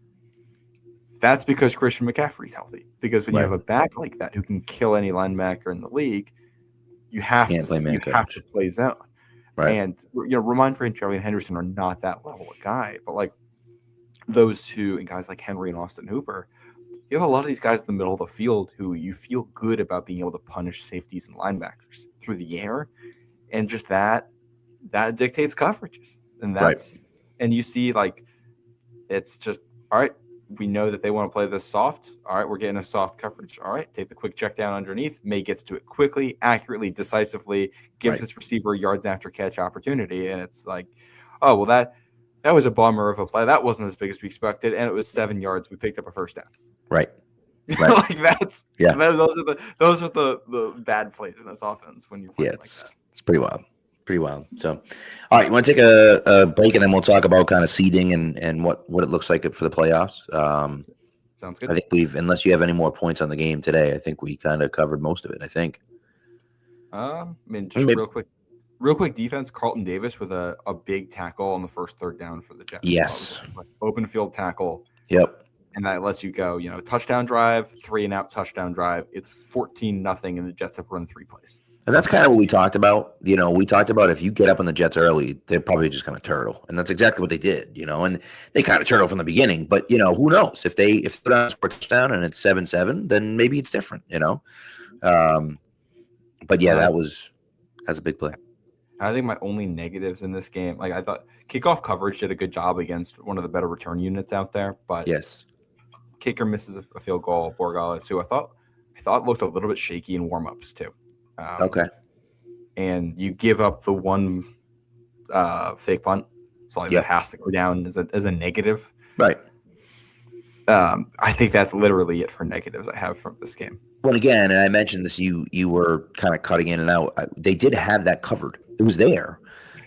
That's because Christian McCaffrey's healthy. Because when you have a back like that who can kill any linebacker in the league, you have to play zone. Right. And Ramondre and Henderson are not that level of guy, but those two and guys like Henry and Austin Hooper, you have a lot of these guys in the middle of the field who you feel good about being able to punish safeties and linebackers through the air, and just that dictates coverages, and that's and you see like it's just all right. We know that they want to play this soft. All right, we're getting a soft coverage. All right, take the quick check down underneath. May gets to it quickly, accurately, decisively, gives its receiver a yards after catch opportunity, and it's like, oh well, that was a bummer of a play. That wasn't as big as we expected, and it was 7 yards. We picked up a first down. Right. Like those are the bad plays in this offense when you're playing like that. It's pretty wild. Pretty wild. So, all right, you want to take a break and then we'll talk about kind of seeding and what it looks like for the playoffs. Sounds good. I think unless you have any more points on the game today, I think we kind of covered most of it. I think. Real quick defense. Carlton Davis with a big tackle on the first third down for the Jets. Yes. Open field tackle. Yep. And that lets you go, touchdown drive, 3-and-out touchdown drive. It's 14-0, and the Jets have run 3 plays. And that's kind of what we talked about. We talked about if you get up on the Jets early, they're probably just going to turtle. And that's exactly what they did, and they kind of turtle from the beginning. But, who knows? If they're on a touchdown and it's 7-7, then maybe it's different, But, yeah, that's a big play. I think my only negatives in this game, like I thought kickoff coverage did a good job against one of the better return units out there. But yes, kicker misses a field goal. Borgales, who I thought looked a little bit shaky in warmups too. Okay. And you give up the one fake punt, so that has to go down as a negative. Right. I think that's literally it for negatives I have from this game. Well, again, and I mentioned this, you were kind of cutting in and out. They did have that covered. It was there.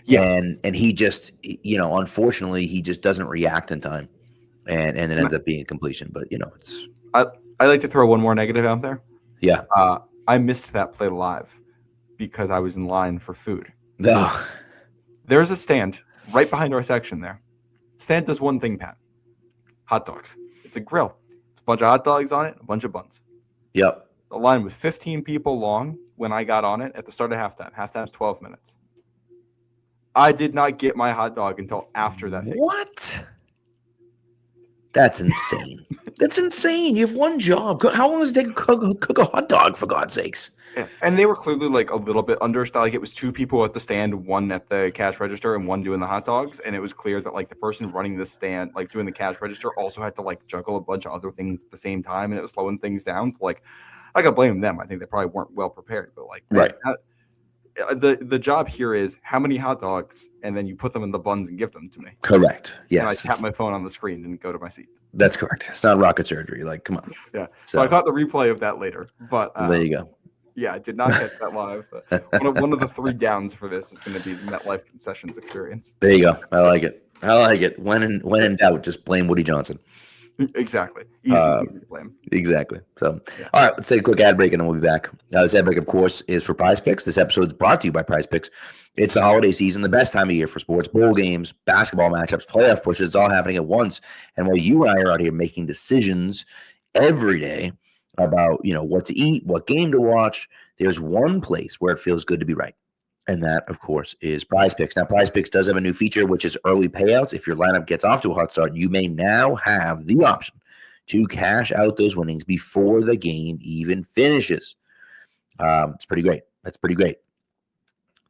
Yeah. And he just, unfortunately, he just doesn't react in time. And it ends up being a completion. But, it's. I like to throw one more negative out there. Yeah. I missed that play live because I was in line for food. No. There's a stand right behind our section there. Stand does one thing, Pat. Hot dogs. It's a grill. It's a bunch of hot dogs on it, a bunch of buns. Yep. The line was 15 people long when I got on it at the start of halftime. Halftime's 12 minutes. I did not get my hot dog until after that. What? That's insane. That's insane. You have one job. How long does it take to cook a hot dog, for God's sakes? Yeah. And they were clearly like a little bit understaffed. Like it was 2 people at the stand, 1 at the cash register, and 1 doing the hot dogs. And it was clear that like the person running the stand, like doing the cash register, also had to like juggle a bunch of other things at the same time, and it was slowing things down. So like, I gotta blame them. I think they probably weren't well prepared. But like, right. The job here is how many hot dogs, and then you put them in the buns and give them to me. Correct. Yes. And I tap my phone on the screen and go to my seat. That's correct. It's not rocket surgery. Like, come on. Yeah. So I got the replay of that later. But there you go. Yeah, I did not catch that live. One of the 3 downs for this is going to be the MetLife concessions experience. There you go. I like it. When in doubt, just blame Woody Johnson. Exactly. Easy to blame. Exactly. So, All right, let's take a quick ad break and then we'll be back. This ad break, of course, is for Prize Picks. This episode is brought to you by Prize Picks. It's the holiday season, the best time of year for sports, bowl games, basketball matchups, playoff pushes. It's all happening at once. And while you and I are out here making decisions every day about, what to eat, what game to watch, there's one place where it feels good to be right. And that, of course, is Prize Picks. Now, Prize Picks does have a new feature, which is early payouts. If your lineup gets off to a hot start, you may now have the option to cash out those winnings before the game even finishes. It's pretty great. That's pretty great.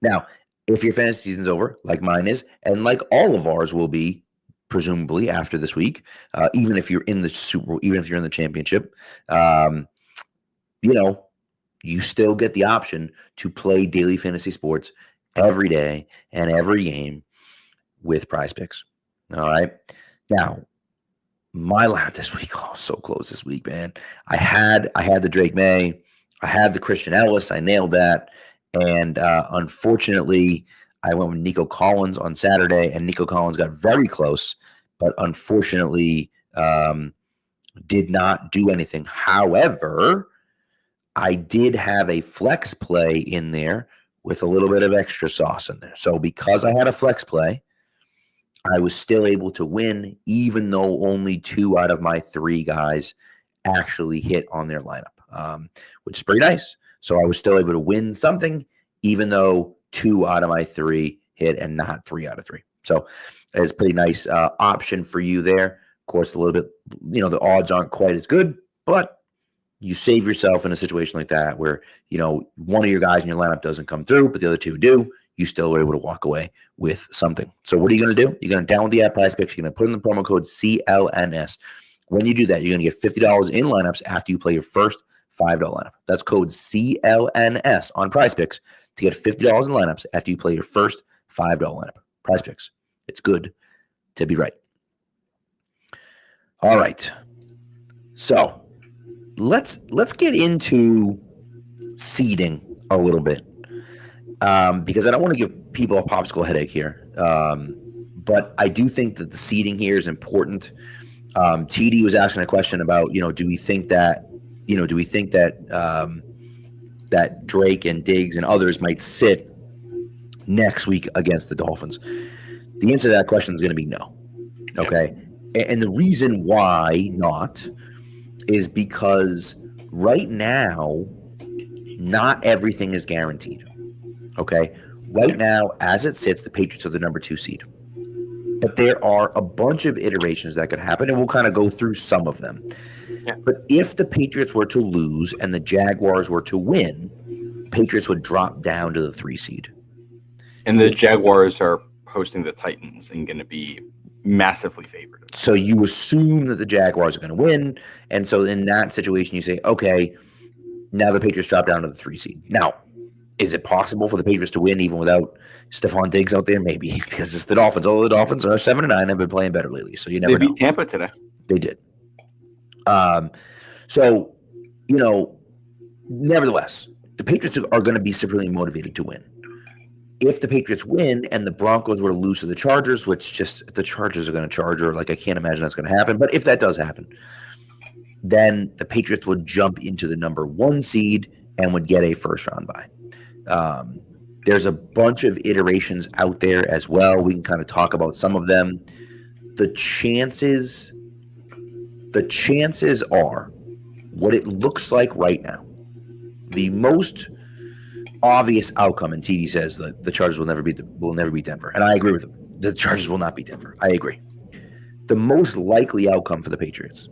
Now, if your fantasy season's over, like mine is, and like all of ours will be, presumably after this week, even if you're in the Super Bowl, even if you're in the championship, you still get the option to play daily fantasy sports every day and every game with Prize Picks. All right. Now, my lineup this week, so close this week, man. I had the Drake May. I had the Christian Ellis. I nailed that. And unfortunately, I went with Nico Collins on Saturday, and Nico Collins got very close, but unfortunately did not do anything. However, I did have a flex play in there with a little bit of extra sauce in there. So because I had a flex play, I was still able to win, even though only 2 out of my 3 guys actually hit on their lineup, which is pretty nice. So I was still able to win something, even though 2 out of my 3 hit and not 3 out of 3. So it's a pretty nice option for you there. Of course, a little bit, the odds aren't quite as good, but you save yourself in a situation like that where, one of your guys in your lineup doesn't come through, but the other two do. You still are able to walk away with something. So what are you going to do? You're going to download the app Prize Picks. You're going to put in the promo code CLNS. When you do that, you're going to get $50 in lineups after you play your first $5 lineup. That's code CLNS on Prize Picks to get $50 in lineups after you play your first $5 lineup. Prize Picks. It's good to be right. All right. So let's get into seeding a little bit, because I don't want to give people a popsicle headache here. But I do think that the seeding here is important. TD was asking a question about, do we think that that Drake and Diggs and others might sit next week against the Dolphins? The answer to that question is going to be no. Okay. And the reason why not is because right now, not everything is guaranteed. Okay. Right now, as it sits, the Patriots are the number 2 seed. But there are a bunch of iterations that could happen, and we'll kind of go through some of them. Yeah. But if the Patriots were to lose and the Jaguars were to win, Patriots would drop down to the 3 seed. And the Jaguars are hosting the Titans and going to be massively favored. So you assume that the Jaguars are going to win. And so in that situation, you say, okay, now the Patriots drop down to the 3 seed. Now, is it possible for the Patriots to win even without Stephon Diggs out there? Maybe, because it's the Dolphins. Although the Dolphins are 7-9 and have been playing better lately. So you never know. They beat Tampa today. They did. So, nevertheless, the Patriots are going to be supremely motivated to win. If the Patriots win and the Broncos were to lose to the Chargers, which the Chargers are going to charge, or I can't imagine that's going to happen. But if that does happen, then the Patriots would jump into the number 1 seed and would get a first round bye. There's a bunch of iterations out there as well. We can kind of talk about some of them. The chances are what it looks like right now. The most obvious outcome, and TD says that the Chargers will never beat Denver, and I agree with him. The Chargers will not beat Denver. I agree. The most likely outcome for the Patriots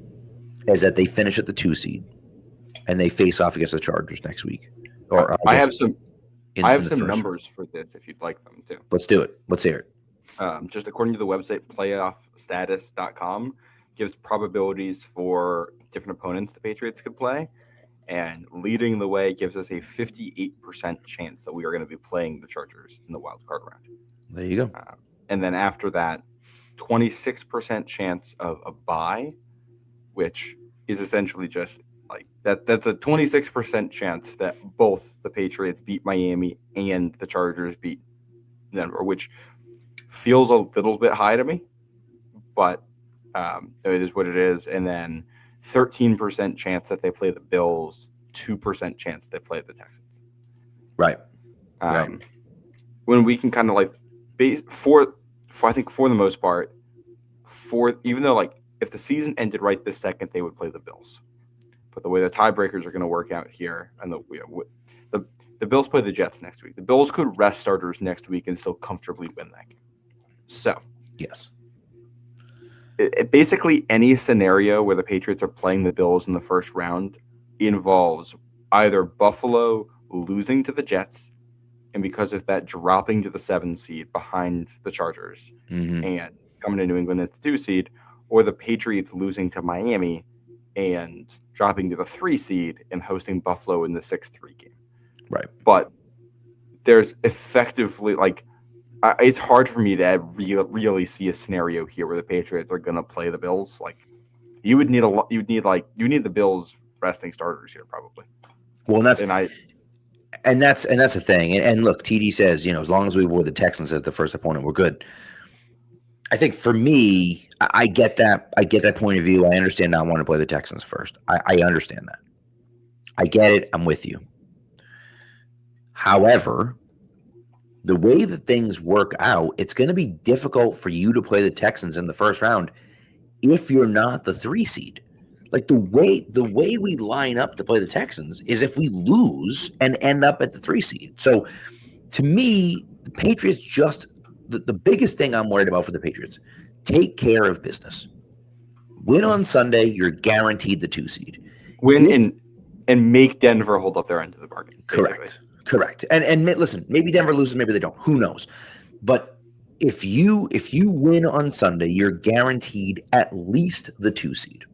is that they finish at the 2 seed and they face off against the Chargers next week. Or I have some numbers for this if you'd like them too. Let's do it. Let's hear it. Just according to the website playoffstatus.com, gives probabilities for different opponents the Patriots could play. And leading the way gives us a 58% chance that we are going to be playing the Chargers in the wild card round. There you go. And then after that, 26% chance of a bye, which is essentially just like that. That's a 26% chance that both the Patriots beat Miami and the Chargers beat Denver, which feels a little bit high to me, but it is what it is. And then 13% chance that they play the Bills, 2% chance they play the Texans. Right. When we can kind of for I think for the most part, even though if the season ended right this second, they would play the Bills. But the way the tiebreakers are going to work out here, and the Bills play the Jets next week. The Bills could rest starters next week and still comfortably win that game. So yes. Basically, any scenario where the Patriots are playing the Bills in the first round involves either Buffalo losing to the Jets, and because of that, dropping to the 7 seed behind the Chargers and coming to New England as the 2 seed, or the Patriots losing to Miami and dropping to the 3 seed and hosting Buffalo in the 6-3 game. Right. But there's effectively it's hard for me to really see a scenario here where the Patriots are going to play the Bills. You would need the Bills resting starters here probably. Well, that's the thing. And look, TD says, as long as we avoid the Texans as the first opponent, we're good. I think for me, I get that. I get that point of view. I understand not wanting to play the Texans first. I understand that. I get it. I'm with you. However, the way that things work out, it's going to be difficult for you to play the Texans in the first round if you're not the 3 seed. The way we line up to play the Texans is if we lose and end up at the 3 seed. So to me, the Patriots the biggest thing I'm worried about for the Patriots, take care of business. Win on Sunday, you're guaranteed the 2 seed. Win and make Denver hold up their end of the bargain. Correct. And listen, maybe Denver loses, maybe they don't. Who knows? But if you win on Sunday, you're guaranteed at least the 2 seed.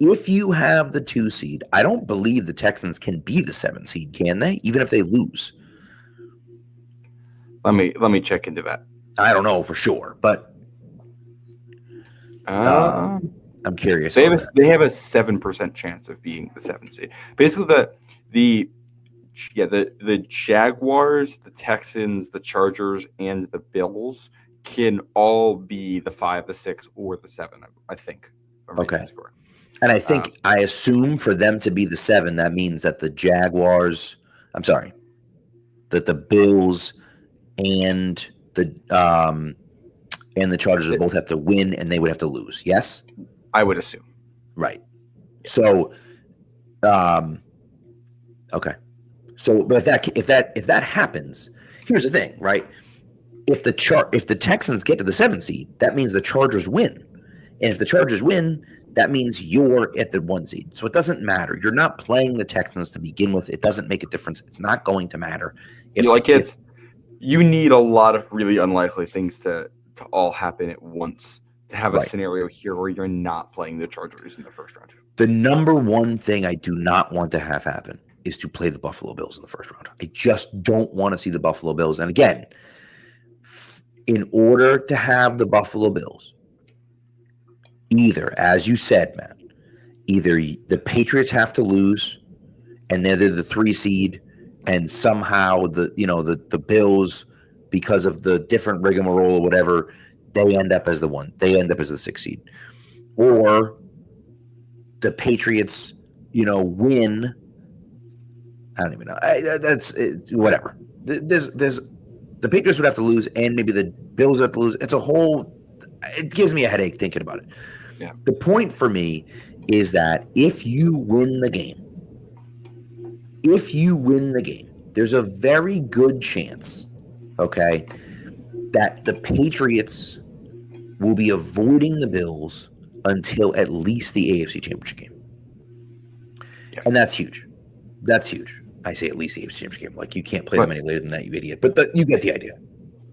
If you have the 2 seed, I don't believe the Texans can be the 7 seed, can they? Even if they lose. Let me check into that. I don't know for sure, but I'm curious. They have a 7% chance of being the 7 seed. Basically, the Jaguars, the Texans, the Chargers, and the Bills can all be the 5, the 6, or the 7. I think. Okay. And I think I assume for them to be the 7, that means that the Jaguars. I'm sorry, that the Bills and the Chargers would both have to win, and they would have to lose. Yes, I would assume. Right. Yeah. So, okay. So, but if that happens, here's the thing, right? If the Texans get to the 7 seed, that means the Chargers win, and if the Chargers win, that means you're at the 1 seed. So it doesn't matter. You're not playing the Texans to begin with. It doesn't make a difference. It's not going to matter. You need a lot of really unlikely things to all happen at once to have a scenario here where you're not playing the Chargers in the first round. The number one thing I do not want to have happen is to play the Buffalo Bills in the first round. I just don't want to see the Buffalo Bills. And again, in order to have the Buffalo Bills, either, as you said, Matt, either the Patriots have to lose and they're the 3 seed, and somehow the Bills, because of the different rigmarole or whatever, they end up as the 1. They end up as the 6 seed. Or the Patriots, win. I don't even know. That's whatever. There's the Patriots would have to lose, and maybe the Bills have to lose. It gives me a headache thinking about it. Yeah. The point for me is that if you win the game, there's a very good chance, okay, that the Patriots will be avoiding the Bills until at least the AFC Championship game. Yeah. And that's huge. I say at least the AFC Championship game. Like, you can't play them any later than that, you idiot. But you get the idea.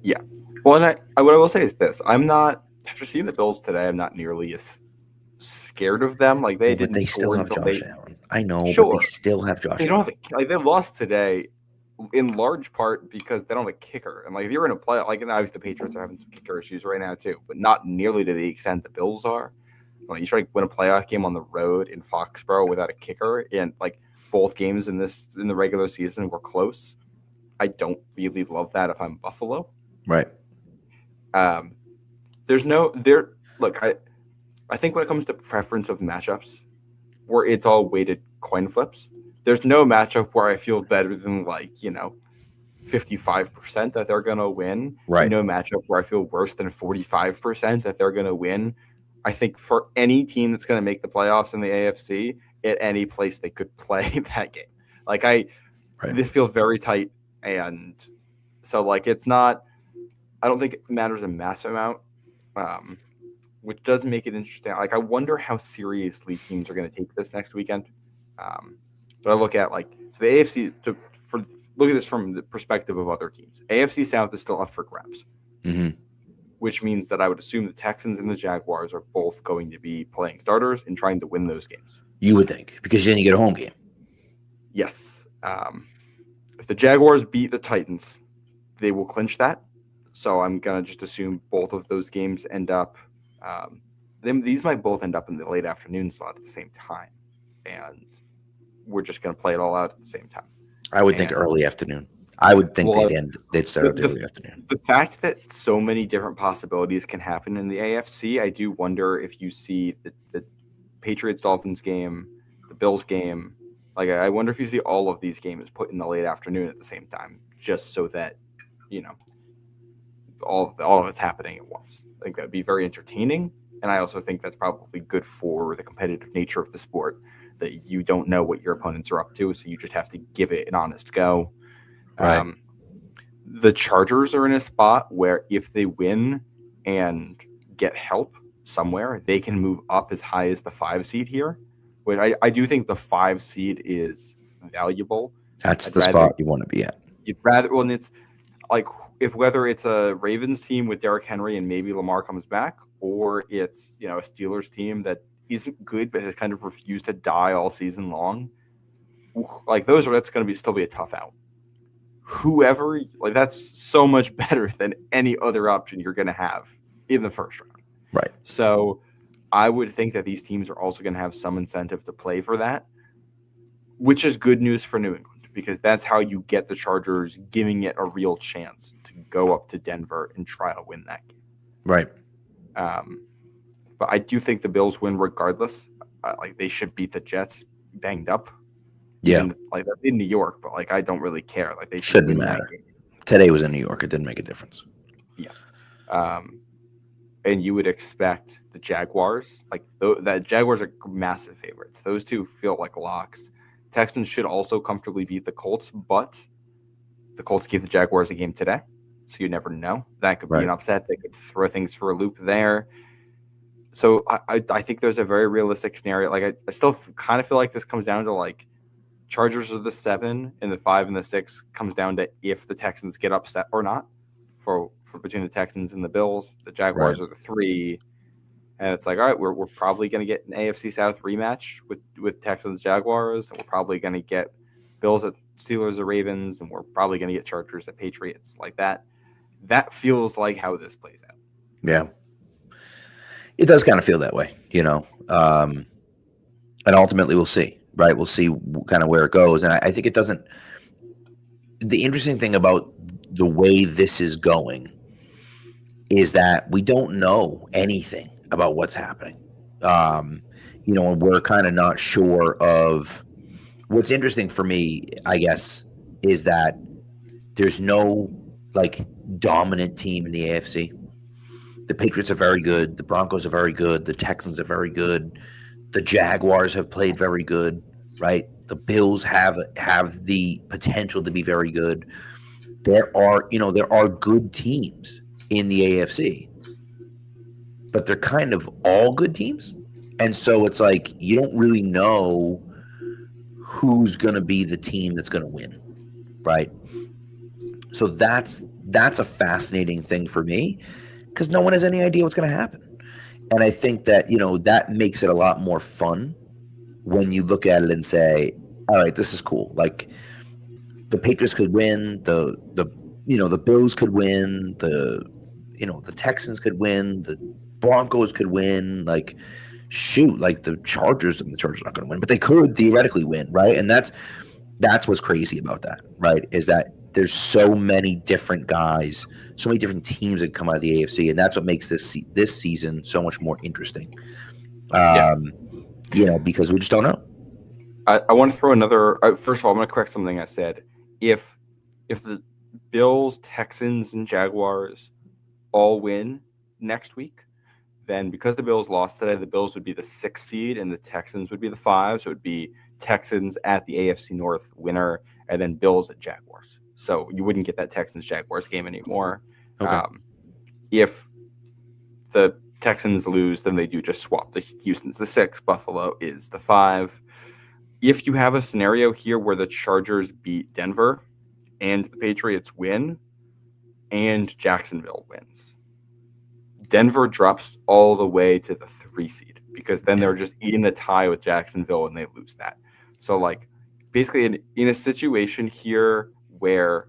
Yeah. Well, and what I will say is this. I'm not, after seeing the Bills today, I'm not nearly as scared of them. Like, they still have Josh Allen. I know, sure, but they still have Josh Allen. They don't have they lost today in large part because they don't have a kicker. And, like, if you're in a play, like, and obviously the Patriots are having some kicker issues right now too, but not nearly to the extent the Bills are. Like, you try to win a playoff game on the road in Foxborough without a kicker, and, like, both games in the regular season were close. I don't really love that if I'm Buffalo. Right. I think when it comes to preference of matchups, where it's all weighted coin flips, there's no matchup where I feel better than 55% that they're going to win. Right. No matchup where I feel worse than 45% that they're going to win. I think for any team that's going to make the playoffs in the AFC, at any place they could play that game. This feels very tight. And so, it's not, I don't think it matters a massive amount, which does make it interesting. I wonder how seriously teams are going to take this next weekend. But I look at, the AFC, look at this from the perspective of other teams. AFC South is still up for grabs, which means that I would assume the Texans and the Jaguars are both going to be playing starters and trying to win those games. You would think, because then you get a home game. Yes. If the Jaguars beat the Titans, they will clinch that. So I'm going to just assume both of those games end up these might both end up in the late afternoon slot at the same time. And we're just going to play it all out at the same time. I would think early afternoon. I would think they'd start up the early afternoon. The fact that so many different possibilities can happen in the AFC, I do wonder if you see the Patriots-Dolphins game, the Bills game. I wonder if you see all of these games put in the late afternoon at the same time, just so that, all of it's happening at once. I think that'd be very entertaining. And I also think that's probably good for the competitive nature of the sport, that you don't know what your opponents are up to, so you just have to give it an honest go. Right. The Chargers are in a spot where if they win and get help, somewhere, they can move up as high as the 5 seed here. But I do think the 5 seed is valuable. That's the spot you want to be at. You'd rather, well, and it's like if whether it's a Ravens team with Derrick Henry and maybe Lamar comes back, or it's a Steelers team that isn't good but has kind of refused to die all season long, like that's going to still be a tough out. Whoever, like, that's so much better than any other option you're going to have in the first round. Right. So I would think that these teams are also going to have some incentive to play for that, which is good news for New England, because that's how you get the Chargers giving it a real chance to go up to Denver and try to win that game. Right. But I do think the Bills win regardless. Like, they should beat the Jets banged up. Yeah. Even, like, they're in New York, but like, I don't really care. Like, they shouldn't matter. Today was in New York. It didn't make a difference. Yeah. And you would expect the Jaguars, like that Jaguars are massive favorites. Those two feel like locks. Texans should also comfortably beat the Colts, but the Colts gave the Jaguars a game today, so you never know. That could be an upset. They could throw things for a loop there. So I think there's a very realistic scenario. Like, I still kind of feel like this comes down to, like, Chargers are the 7 and the 5 and the 6 comes down to if the Texans get upset or not. For between the Texans and the Bills, the Jaguars are the 3, and it's like, all right, we're probably going to get an AFC South rematch with Texans Jaguars, and we're probably going to get Bills at Steelers or Ravens, and we're probably going to get Chargers at Patriots. Like that. That feels like how this plays out. Yeah, it does kind of feel that way, and ultimately we'll see. Right, we'll see kind of where it goes, and I think it doesn't. The interesting thing about the way this is going is that we don't know anything about what's happening. And we're kind of not sure of what's interesting for me, I guess, is that there's no like dominant team in the AFC. The Patriots are very good. The Broncos are very good. The Texans are very good. The Jaguars have played very good, right? The Bills have the potential to be very good. There are good teams in the AFC, but they're kind of all good teams. And so it's like you don't really know who's going to be the team that's going to win, right? So that's a fascinating thing for me because no one has any idea what's going to happen. And I think that, that makes it a lot more fun when you look at it and say, all right, this is cool. Like the Patriots could win, the Bills could win, the Texans could win, the Broncos could win, like shoot, like the Chargers are not going to win, but they could theoretically win, right? And that's what's crazy about that, right? Is that there's so many different guys, so many different teams that come out of the AFC, and that's what makes this season so much more interesting. Because we just don't know. I want to throw another. First of all, I'm going to correct something I said. If the Bills, Texans, and Jaguars all win next week, then because the Bills lost today, the Bills would be the 6th seed and the Texans would be the 5. So it would be Texans at the AFC North winner and then Bills at Jaguars. So you wouldn't get that Texans-Jaguars game anymore. Okay. If the Texans lose, then they do just swap. The Houston's the 6, Buffalo is the 5. If you have a scenario here where the Chargers beat Denver and the Patriots win and Jacksonville wins, Denver drops all the way to the 3 seed because then they're just eating the tie with Jacksonville and they lose that. So, like, basically in a situation here where,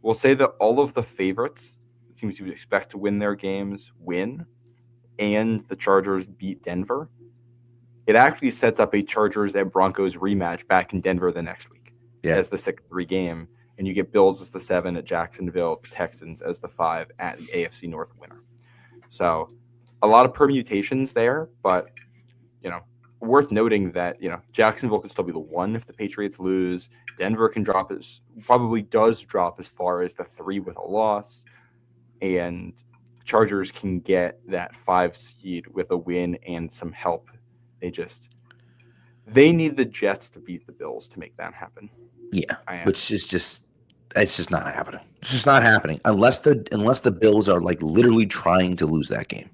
we'll say that all of the favorites, the teams you would expect to win their games, win, and the Chargers beat Denver, it actually sets up a Chargers and Broncos rematch back in Denver the next week as the 6-3 game, and you get Bills as the 7 at Jacksonville, the Texans as the 5 at the AFC North winner. So a lot of permutations there, but, worth noting that, Jacksonville could still be the 1 if the Patriots lose. Denver can probably does drop as far as the 3 with a loss. And Chargers can get that 5 seed with a win and some help. They need the Jets to beat the Bills to make that happen. Yeah, which is it's just not happening. It's just not happening unless the Bills are like literally trying to lose that game.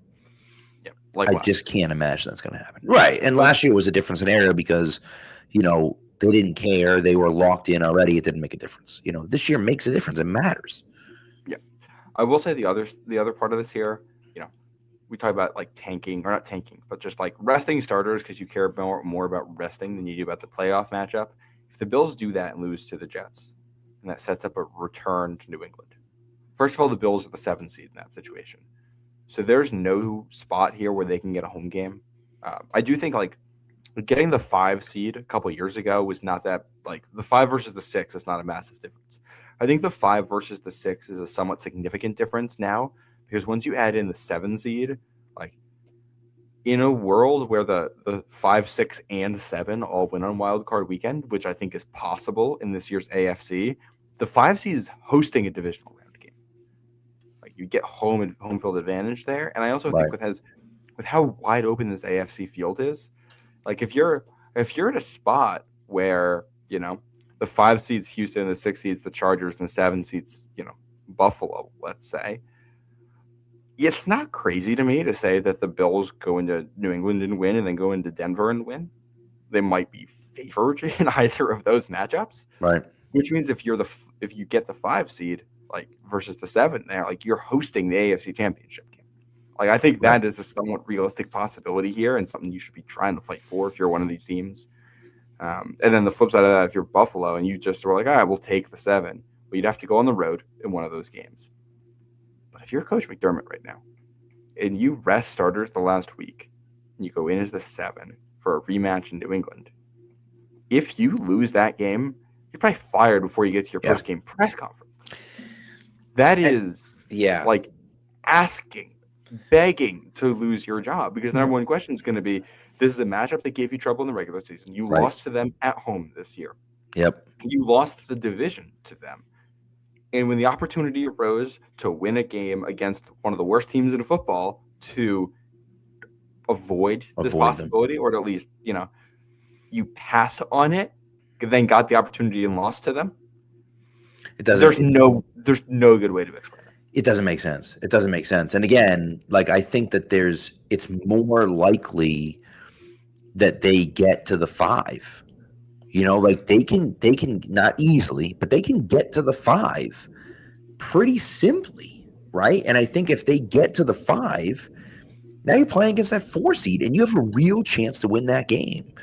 Yep. like I just can't imagine that's going to happen. Right. And last year was a different scenario because, they didn't care. They were locked in already. It didn't make a difference. This year makes a difference. It matters. Yeah. I will say the other part of this here, we talk about like tanking, or not tanking, but just like resting starters because you care more about resting than you do about the playoff matchup. If the Bills do that and lose to the Jets, and that sets up a return to New England. First of all, the Bills are the 7th seed in that situation. So there's no spot here where they can get a home game. I do think like getting the 5 seed a couple of years ago was not that, like the 5 versus the 6 is not a massive difference. I think the 5 versus the 6 is a somewhat significant difference now, because once you add in the 7 seed, like in a world where the 5, 6, and 7 all win on Wild Card Weekend, which I think is possible in this year's AFC, the 5 seed is hosting a divisional round game. Like you get home field advantage there, and I also think with how wide open this AFC field is, like if you're at a spot where the 5 seeds Houston, the 6 seeds the Chargers, and the 7 seeds Buffalo, let's say, it's not crazy to me to say that the Bills go into New England and win, and then go into Denver and win. They might be favored in either of those matchups, right? Which means if you get the 5 seed like versus the 7 there, like you're hosting the AFC Championship game. Like I think that is a somewhat realistic possibility here, and something you should be trying to fight for if you're one of these teams. And then the flip side of that, if you're Buffalo and you just were like, all right, we'll take the 7, but you'd have to go on the road in one of those games. But if you're Coach McDermott right now and you rest starters the last week and you go in as the 7 for a rematch in New England, if you lose that game, you're probably fired before you get to your post-game press conference. That is like begging to lose your job, because the number one question is going to be, this is a matchup that gave you trouble in the regular season. You lost to them at home this year. Yep. You lost the division to them. And when the opportunity arose to win a game against one of the worst teams in football, to avoid this possibility, or to at least, you passed on it, then got the opportunity and lost to them. There's no good way to explain it. It doesn't make sense. It doesn't make sense. And again, like I think that it's more likely that they get to the 5. Like they can not easily, but they can get to the 5 pretty simply, right? And I think if they get to the 5, now you're playing against that 4 seed, and you have a real chance to win that game.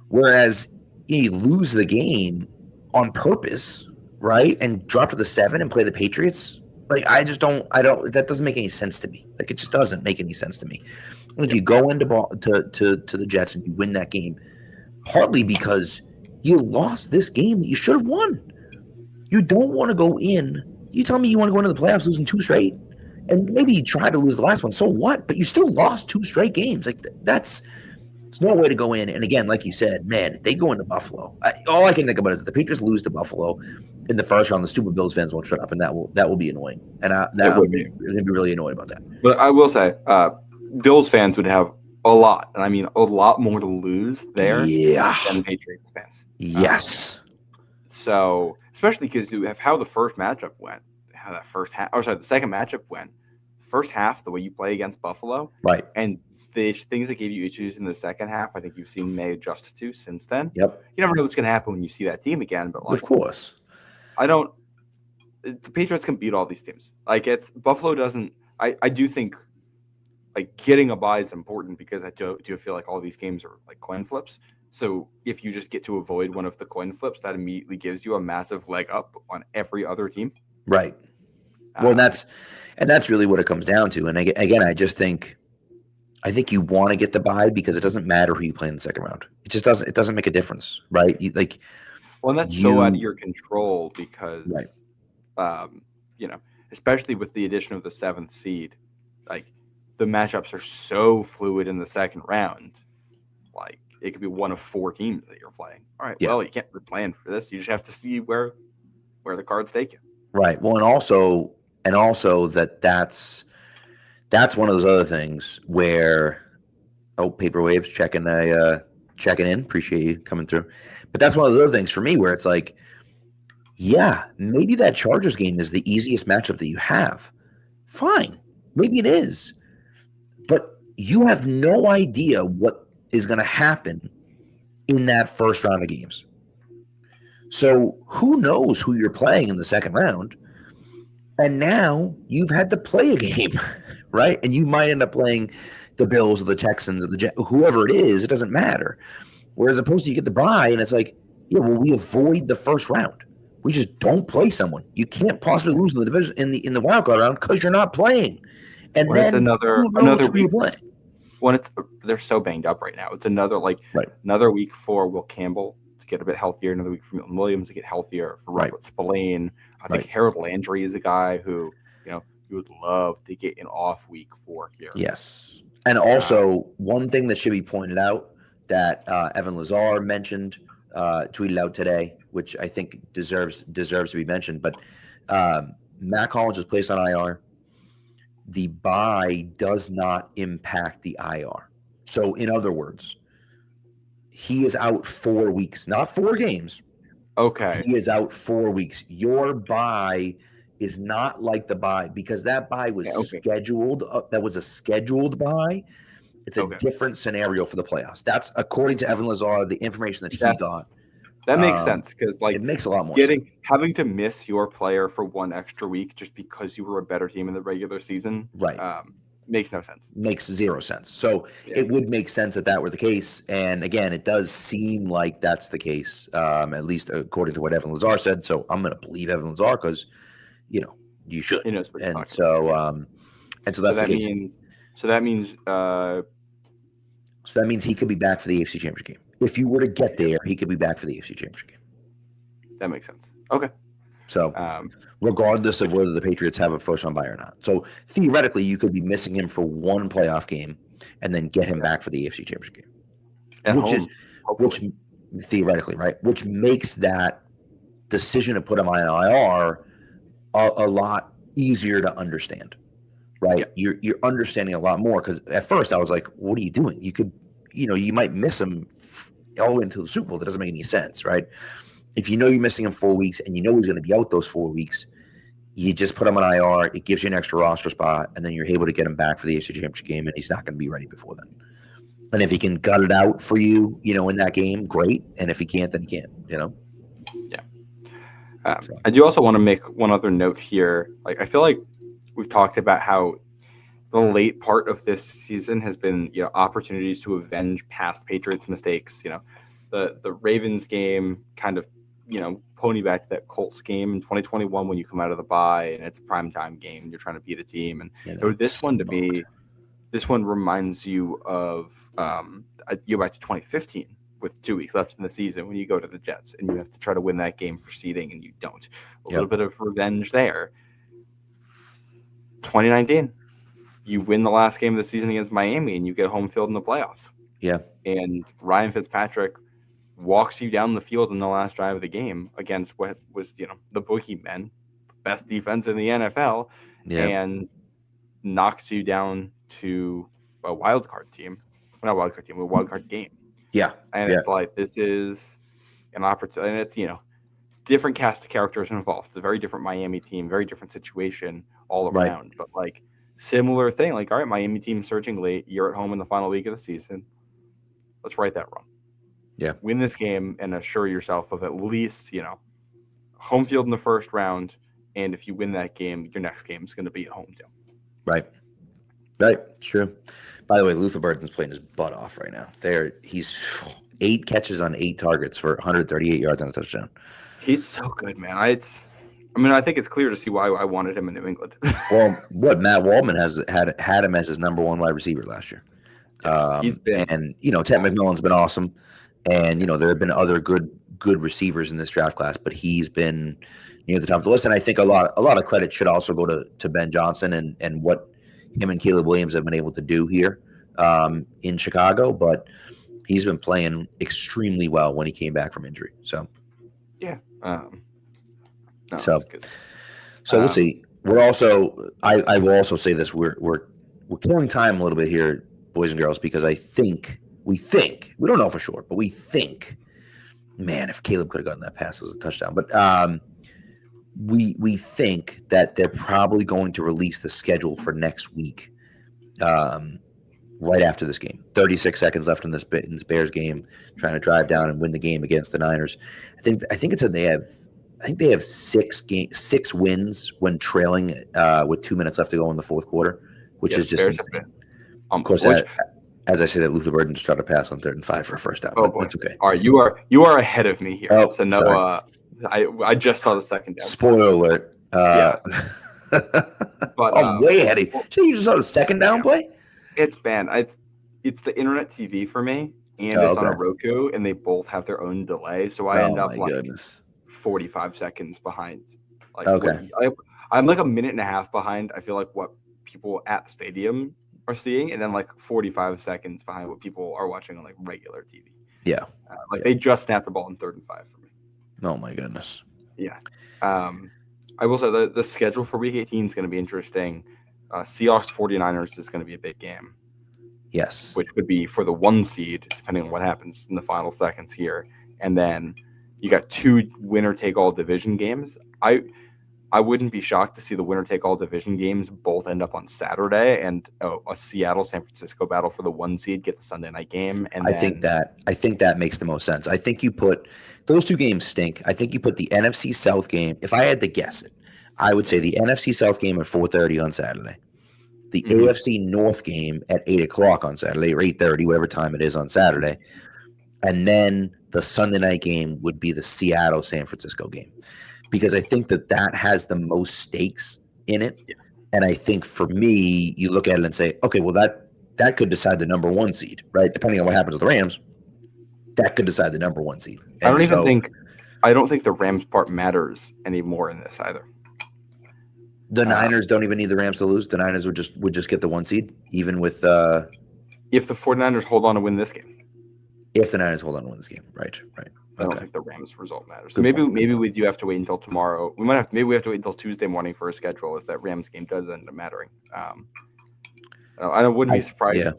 Whereas you lose the game on purpose, right, and drop to the 7 and play the Patriots. Like I don't. That doesn't make any sense to me. Like it just doesn't make any sense to me. Like you go into to the Jets and you win that game, partly because you lost this game that you should have won. You don't want to go in. You tell me you want to go into the playoffs losing 2 straight, and maybe you try to lose the last one. So what? But you still lost 2 straight games. Like it's no way to go in. And again, like you said, man, if they go into Buffalo, all I can think about is if the Patriots lose to Buffalo in the first round, the stupid Bills fans won't shut up, and that will be annoying. And that would be really annoyed about that. But I will say, Bills fans would have a lot, and I mean a lot more to lose there than Patriots fans. Yes. So, especially because you have how the first matchup went, how that the second matchup went. First half, the way you play against Buffalo, right, and the things that gave you issues in the second half, I think you've seen May adjust to since then. Yep. You never know what's going to happen when you see that team again, but like, of course, the Patriots can beat all these teams. Like Buffalo doesn't. I do think like getting a bye is important, because I do feel like all these games are like coin flips. So if you just get to avoid one of the coin flips, that immediately gives you a massive leg up on every other team. Right. Well, that's really what it comes down to. And again, I think you want to get the bye because it doesn't matter who you play in the second round. It just doesn't. It doesn't make a difference, right? And that's so out of your control because, especially with the addition of the 7th seed, like the matchups are so fluid in the second round. Like it could be one of 4 teams that you're playing. All right, well, you can't plan for this. You just have to see where the cards take you. Right. Well, and also that's one of those other things where Paper Waves checking in. Appreciate you coming through. But that's one of those other things for me where it's like, yeah, maybe that Chargers game is the easiest matchup that you have. Fine. Maybe it is. But you have no idea what is going to happen in that first round of games. So who knows who you're playing in the second round? And now you've had to play a game, right? And you might end up playing the Bills or the Texans or the Jets, whoever it is. It doesn't matter. Whereas opposed to you get the bye, and it's like, yeah, well, we avoid the first round. We just don't play someone. You can't possibly lose in the division in the wild card round because you're not playing. And When then it's another who week. you play? When they're so banged up right now. It's another week for Will Campbell to get a bit healthier, another week for Milton Williams to get healthier, for Robert Spillane. I think Harold Landry is a guy who, you would love to get an off week for here. Yes. And also, one thing that should be pointed out that Evan Lazar mentioned, tweeted out today, which I think deserves to be mentioned, but Matt Collins was placed on IR. The bye does not impact the IR. So, in other words, he is out 4 weeks, not 4 games. Okay. He is out 4 weeks. Your bye is not like the bye because that bye was scheduled. That was a scheduled bye. It's a different scenario for the playoffs. That's according to Evan Lazar, the information that he got. That makes sense because it makes a lot more sense. Having to miss your player for 1 extra week just because you were a better team in the regular season, makes no sense. Makes 0 sense. So it would make sense that were the case. And again, it does seem like that's the case, at least according to what Evan Lazar said. So I'm going to believe Evan Lazar because, you should. He knows what you're and so, about. And so that's the case. So that means he could be back for the AFC Championship game. If you were to get there, he could be back for the AFC Championship game. That makes sense. Okay. So regardless of whether the Patriots have a first-round bye or not. So theoretically, you could be missing him for 1 playoff game and then get him back for the AFC Championship game. Which theoretically, right? Which makes that decision to put him on IR a lot easier to understand. Right, yeah. You're understanding a lot more because at first I was like, "What are you doing? You could, you might miss him all the way into the Super Bowl. That doesn't make any sense, right? If you're missing him 4 weeks and he's going to be out those 4 weeks, you just put him on IR. It gives you an extra roster spot, and then you're able to get him back for the AFC Championship game, and he's not going to be ready before then. And if he can gut it out for you, in that game, great. And if he can't, then he can't. Yeah. I do also want to make one other note here. I feel like we've talked about how the late part of this season has been, opportunities to avenge past Patriots mistakes. The Ravens game kind of, pony back to that Colts game in 2021 when you come out of the bye and it's a primetime game and you're trying to beat a team. And this one reminds you of you go back to 2015 with 2 weeks left in the season when you go to the Jets and you have to try to win that game for seeding and you don't. A little bit of revenge there. 2019, you win the last game of the season against Miami and you get home field in the playoffs. Yeah. And Ryan Fitzpatrick walks you down the field in the last drive of the game against what was, the boogeymen, the best defense in the NFL, and knocks you down to a wild card team. Well, not wild card team, a wild card game. Yeah. And it's like, this is an opportunity. And it's, different cast of characters involved. It's a very different Miami team, very different situation all around. But similar thing. All right, Miami team surging late. You're at home in the final week of the season. Let's right that wrong. Yeah. Win this game and assure yourself of at least, home field in the first round. And if you win that game, your next game is going to be at home too. Right. True. By the way, Luther Burden's playing his butt off right now. He's 8 catches on 8 targets for 138 yards on a touchdown. He's so good, man. I think it's clear to see why I wanted him in New England. Well, Matt Waldman has had him as his number 1 wide receiver last year. He's been, and Ted McMillan's been awesome, and there have been other good receivers in this draft class, but he's been near the top of the list. And I think a lot of credit should also go to Ben Johnson and what him and Caleb Williams have been able to do here in Chicago. But he's been playing extremely well when he came back from injury. So yeah. So we'll see. We're also, I will also say this: we're killing time a little bit here, boys and girls, because we don't know for sure, but we think, man, if Caleb could have gotten that pass, it was a touchdown. But we think that they're probably going to release the schedule for next week right after this game. 36 seconds left in this Bears game, trying to drive down and win the game against the Niners. I think it said they have 6 wins when trailing with 2 minutes left to go in the fourth quarter, which is just insane. Of course, as I say that, Luther Burden just tried to pass on 3rd and 5 for a first down. Oh boy, that's okay. All right, you are ahead of me here. Oh, so no, sorry. I just saw the second down. Spoiler alert. Yeah. But I'm way ahead of you. So you just saw the second down play? It's banned. It's the internet TV for me, and it's on a Roku, and they both have their own delay. So I end up 45 seconds behind. I'm like a minute and a half behind. I feel like what people at the stadium are seeing, and then like 45 seconds behind what people are watching on like regular TV. Yeah. They just snapped the ball in 3rd and 5 for me. Oh my goodness. Yeah. I will say the schedule for Week 18 is going to be interesting. Seahawks 49ers is going to be a big game. Yes. Which would be for the 1 seed, depending on what happens in the final seconds here. And then you got 2 winner-take-all division games. I wouldn't be shocked to see the winner-take-all division games both end up on Saturday, and a Seattle-San Francisco battle for the 1 seed get the Sunday night game. And I think that makes the most sense. I think you put those 2 games stink. I think you put the NFC South game. If I had to guess it, I would say the NFC South game at 4:30 on Saturday, the AFC North game at 8 o'clock on Saturday or 8:30, whatever time it is on Saturday, and then the Sunday night game would be the Seattle-San Francisco game. Because I think that has the most stakes in it. Yeah. And I think for me, you look at it and say, okay, well, that could decide the number 1 seed, right? Depending on what happens with the Rams, that could decide the number 1 seed. And I don't think the Rams part matters anymore in this either. The Niners don't even need the Rams to lose. The Niners would just get the 1 seed, even with if the 49ers hold on to win this game. If the Niners hold on to win this game, right. I don't think the Rams result matters. So maybe we do have to wait until tomorrow. We have to wait until Tuesday morning for a schedule if that Rams game does end up mattering. I wouldn't be surprised. Yeah.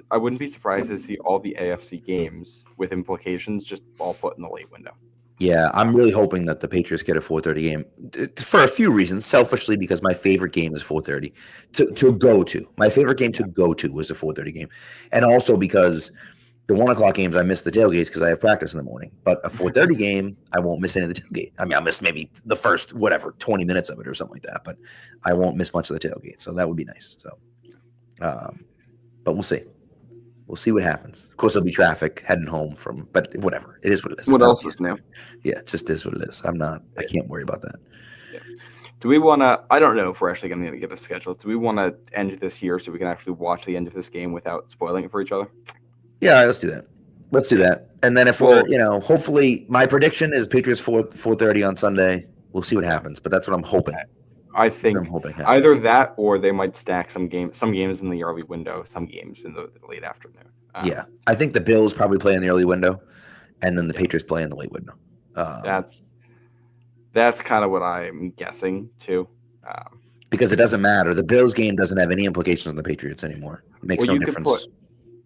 I wouldn't be surprised to see all the AFC games with implications just all put in the late window. Yeah, I'm really hoping that the Patriots get a 4:30 game for a few reasons. Selfishly, because my favorite game is 4:30 to go to. My favorite game to go to was a 4:30 game, and also because the 1 o'clock games, I miss the tailgates because I have practice in the morning. But a 4:30 game, I won't miss any of the tailgate. I mean, I'll miss maybe the first 20 minutes of it or something like that. But I won't miss much of the tailgate, so that would be nice. So, but we'll see. We'll see what happens. Of course, there'll be traffic heading home from, but whatever. It is what it is. What else is new? Yeah, it just is what it is. I can't worry about that. Yeah. Do we want to, I don't know if we're actually going to get a schedule. Do we want to end this here so we can actually watch the end of this game without spoiling it for each other? Yeah, all right, let's do that. Let's do that. And then if we're, hopefully my prediction is Patriots 4:30 on Sunday. We'll see what happens, but that's what I'm hoping. I think either that or they might stack some games in the early window, some games in the late afternoon. Yeah, I think the Bills probably play in the early window, and then the Patriots play in the late window. That's kind of what I'm guessing too. Because it doesn't matter. The Bills game doesn't have any implications on the Patriots anymore. It makes no difference.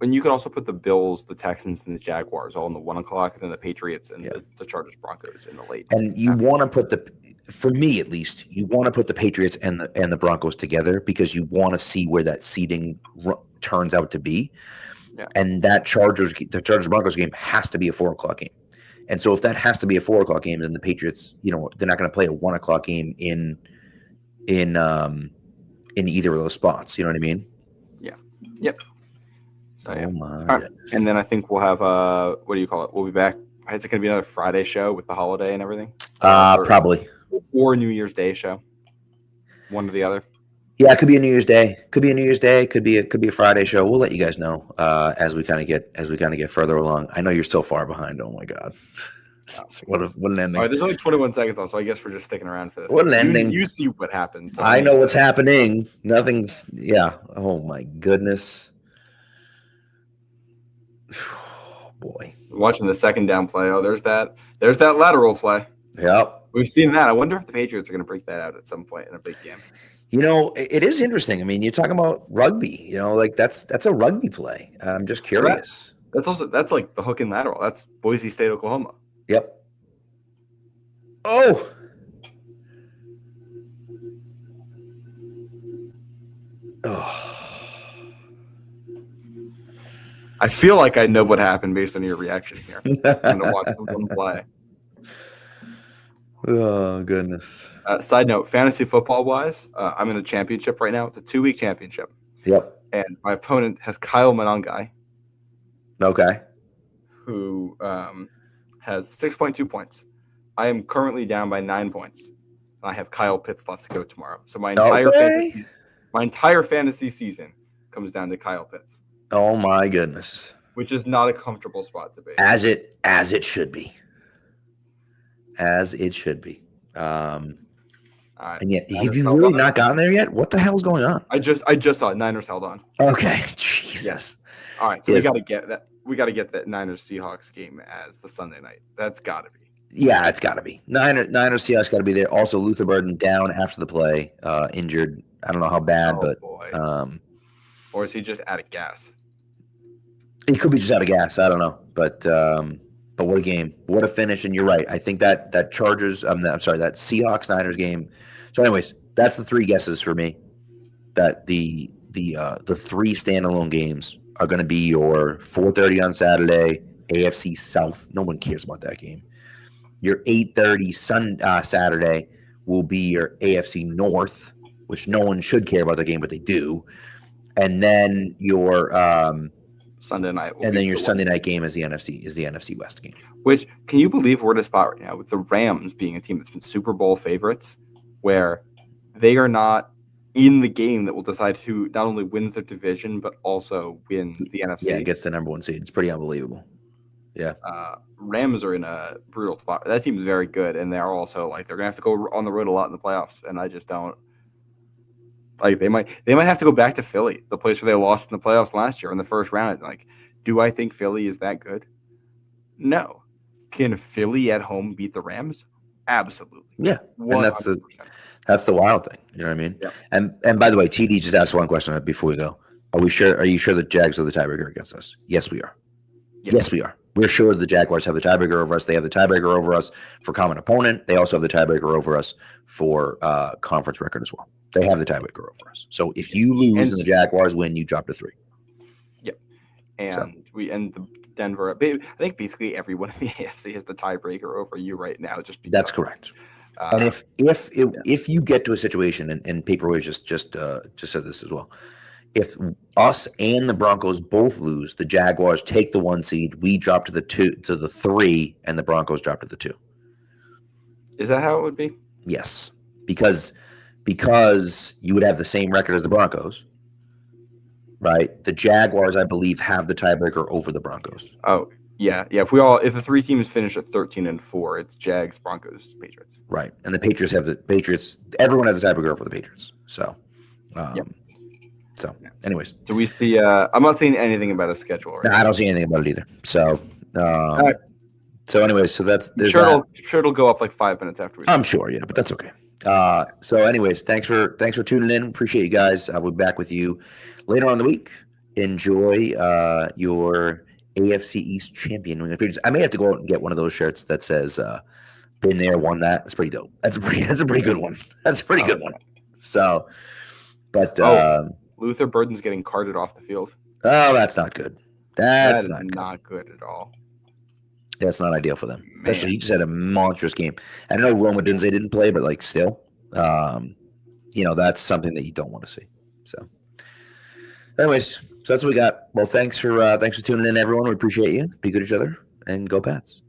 And you could also put the Bills, the Texans, and the Jaguars all in the 1 o'clock, and then the Patriots and the Chargers Broncos in the late. And you want to put for me at least, you want to put the Patriots and the Broncos together because you want to see where that seeding turns out to be. Yeah. And that Chargers Broncos game has to be a 4 o'clock game. And so if that has to be a 4 o'clock game, then the Patriots, they're not going to play a 1 o'clock game in either of those spots. You know what I mean? Yeah. Yep. Oh my! Right. And then I think we'll have what do you call it? We'll be back. Is it going to be another Friday show with the holiday and everything? Probably. Or a New Year's Day show. One or the other. Yeah, it could be a New Year's Day. Could be a New Year's Day. Could be a Friday show. We'll let you guys know as we kind of get further along. I know you're so far behind. Oh my God! What an ending! All right, there's only 21 seconds left, so I guess we're just sticking around for this. What an ending! You see what happens. So I know what's happening. Nothing's. Yeah. Oh my goodness. Oh, boy. Watching the second down play. Oh, there's that lateral play. Yep. We've seen that. I wonder if the Patriots are going to break that out at some point in a big game. It is interesting. I mean, you're talking about rugby, that's a rugby play. I'm just curious. That's like the hook and lateral. That's Boise State, Oklahoma. Yep. Oh. I feel like I know what happened based on your reaction here. I'm going to watch them play. Oh, goodness. Side note, fantasy football-wise, I'm in a championship right now. It's a 2-week championship. Yep. And my opponent has Kyle Monangai. Okay. Who has 6.2 points. I am currently down by 9 points. I have Kyle Pitts left to go tomorrow. So my entire fantasy season comes down to Kyle Pitts. Oh my goodness. Which is not a comfortable spot to be. As it should be. As it should be. And yet, have you really not gotten there yet? What the hell's going on? I just saw it. Niners held on. Okay. Jesus. Yes. All right. So we got to get that. We got to get that Niners Seahawks game as the Sunday night. That's got to be. Yeah, it's got to be. Niners Seahawks got to be there. Also, Luther Burden down after the play, injured. I don't know how bad, but boy. Or is he just out of gas? He could be just out of gas. I don't know, but what a game! What a finish! And you're right. I think that Chargers. that Seahawks Niners game. So, anyways, that's the 3 guesses for me. That the 3 standalone games are going to be your 4:30 on Saturday, AFC South. No one cares about that game. Your 8:30 Saturday will be your AFC North, which no one should care about the game, but they do. And then your Sunday night, and then your Sunday night game is the NFC West game. Which, can you believe we're at a spot right now with the Rams being a team that's been Super Bowl favorites, where they are not in the game that will decide who not only wins the division but also wins the NFC. Yeah, gets the number 1 seed. It's pretty unbelievable. Yeah. Rams are in a brutal spot. That team is very good, and they're also they're gonna have to go on the road a lot in the playoffs, and I just don't they might have to go back to Philly, the place where they lost in the playoffs last year in the first round. Do I think Philly is that good? No. Can Philly at home beat the Rams? Absolutely. Yeah. 100%. And that's the wild thing. You know what I mean? Yeah. And by the way, TD just asked one question before we go. Are you sure the Jags are the tiebreaker against us? Yes, we are. Yes, we are. We're sure the Jaguars have the tiebreaker over us. They have the tiebreaker over us for common opponent. They also have the tiebreaker over us for conference record as well. They have the tiebreaker over us. So if you lose and the Jaguars win, you drop to 3. Yep. And the Denver. I think basically everyone in the AFC has the tiebreaker over you right now. That's correct. And if you get to a situation, and Paperways just said this as well. If us and the Broncos both lose, the Jaguars take the 1 seed, we drop to the 3, and the Broncos drop to the 2. Is that how it would be? Yes, because you would have the same record as the Broncos, right? The Jaguars, I believe, have the tiebreaker over the Broncos. Oh, yeah. If the 3 teams finish at 13-4, it's Jags, Broncos, Patriots. Right, and the Patriots have the Patriots. Everyone has a tiebreaker over the Patriots. So, So, anyways, do we see? I'm not seeing anything about a schedule. Right I don't see anything about it either. So, right. So, anyways, so that's sure it'll go up 5 minutes after we. I'm sure, yeah, but that's okay. So, anyways, thanks for tuning in. Appreciate you guys. We'll be back with you later on in the week. Enjoy your AFC East champion. I may have to go out and get one of those shirts that says "Been there, won that." That's pretty dope. That's a pretty good one. That's a pretty good one. So, but. Luther Burden's getting carted off the field. Oh, that's not good. That's not good at all. That's not ideal for them. Especially he just had a monstrous game. I know Roma didn't play, but still, that's something that you don't want to see. So, anyways, so that's what we got. Well, thanks for tuning in, everyone. We appreciate you. Be good to each other, and go Pats.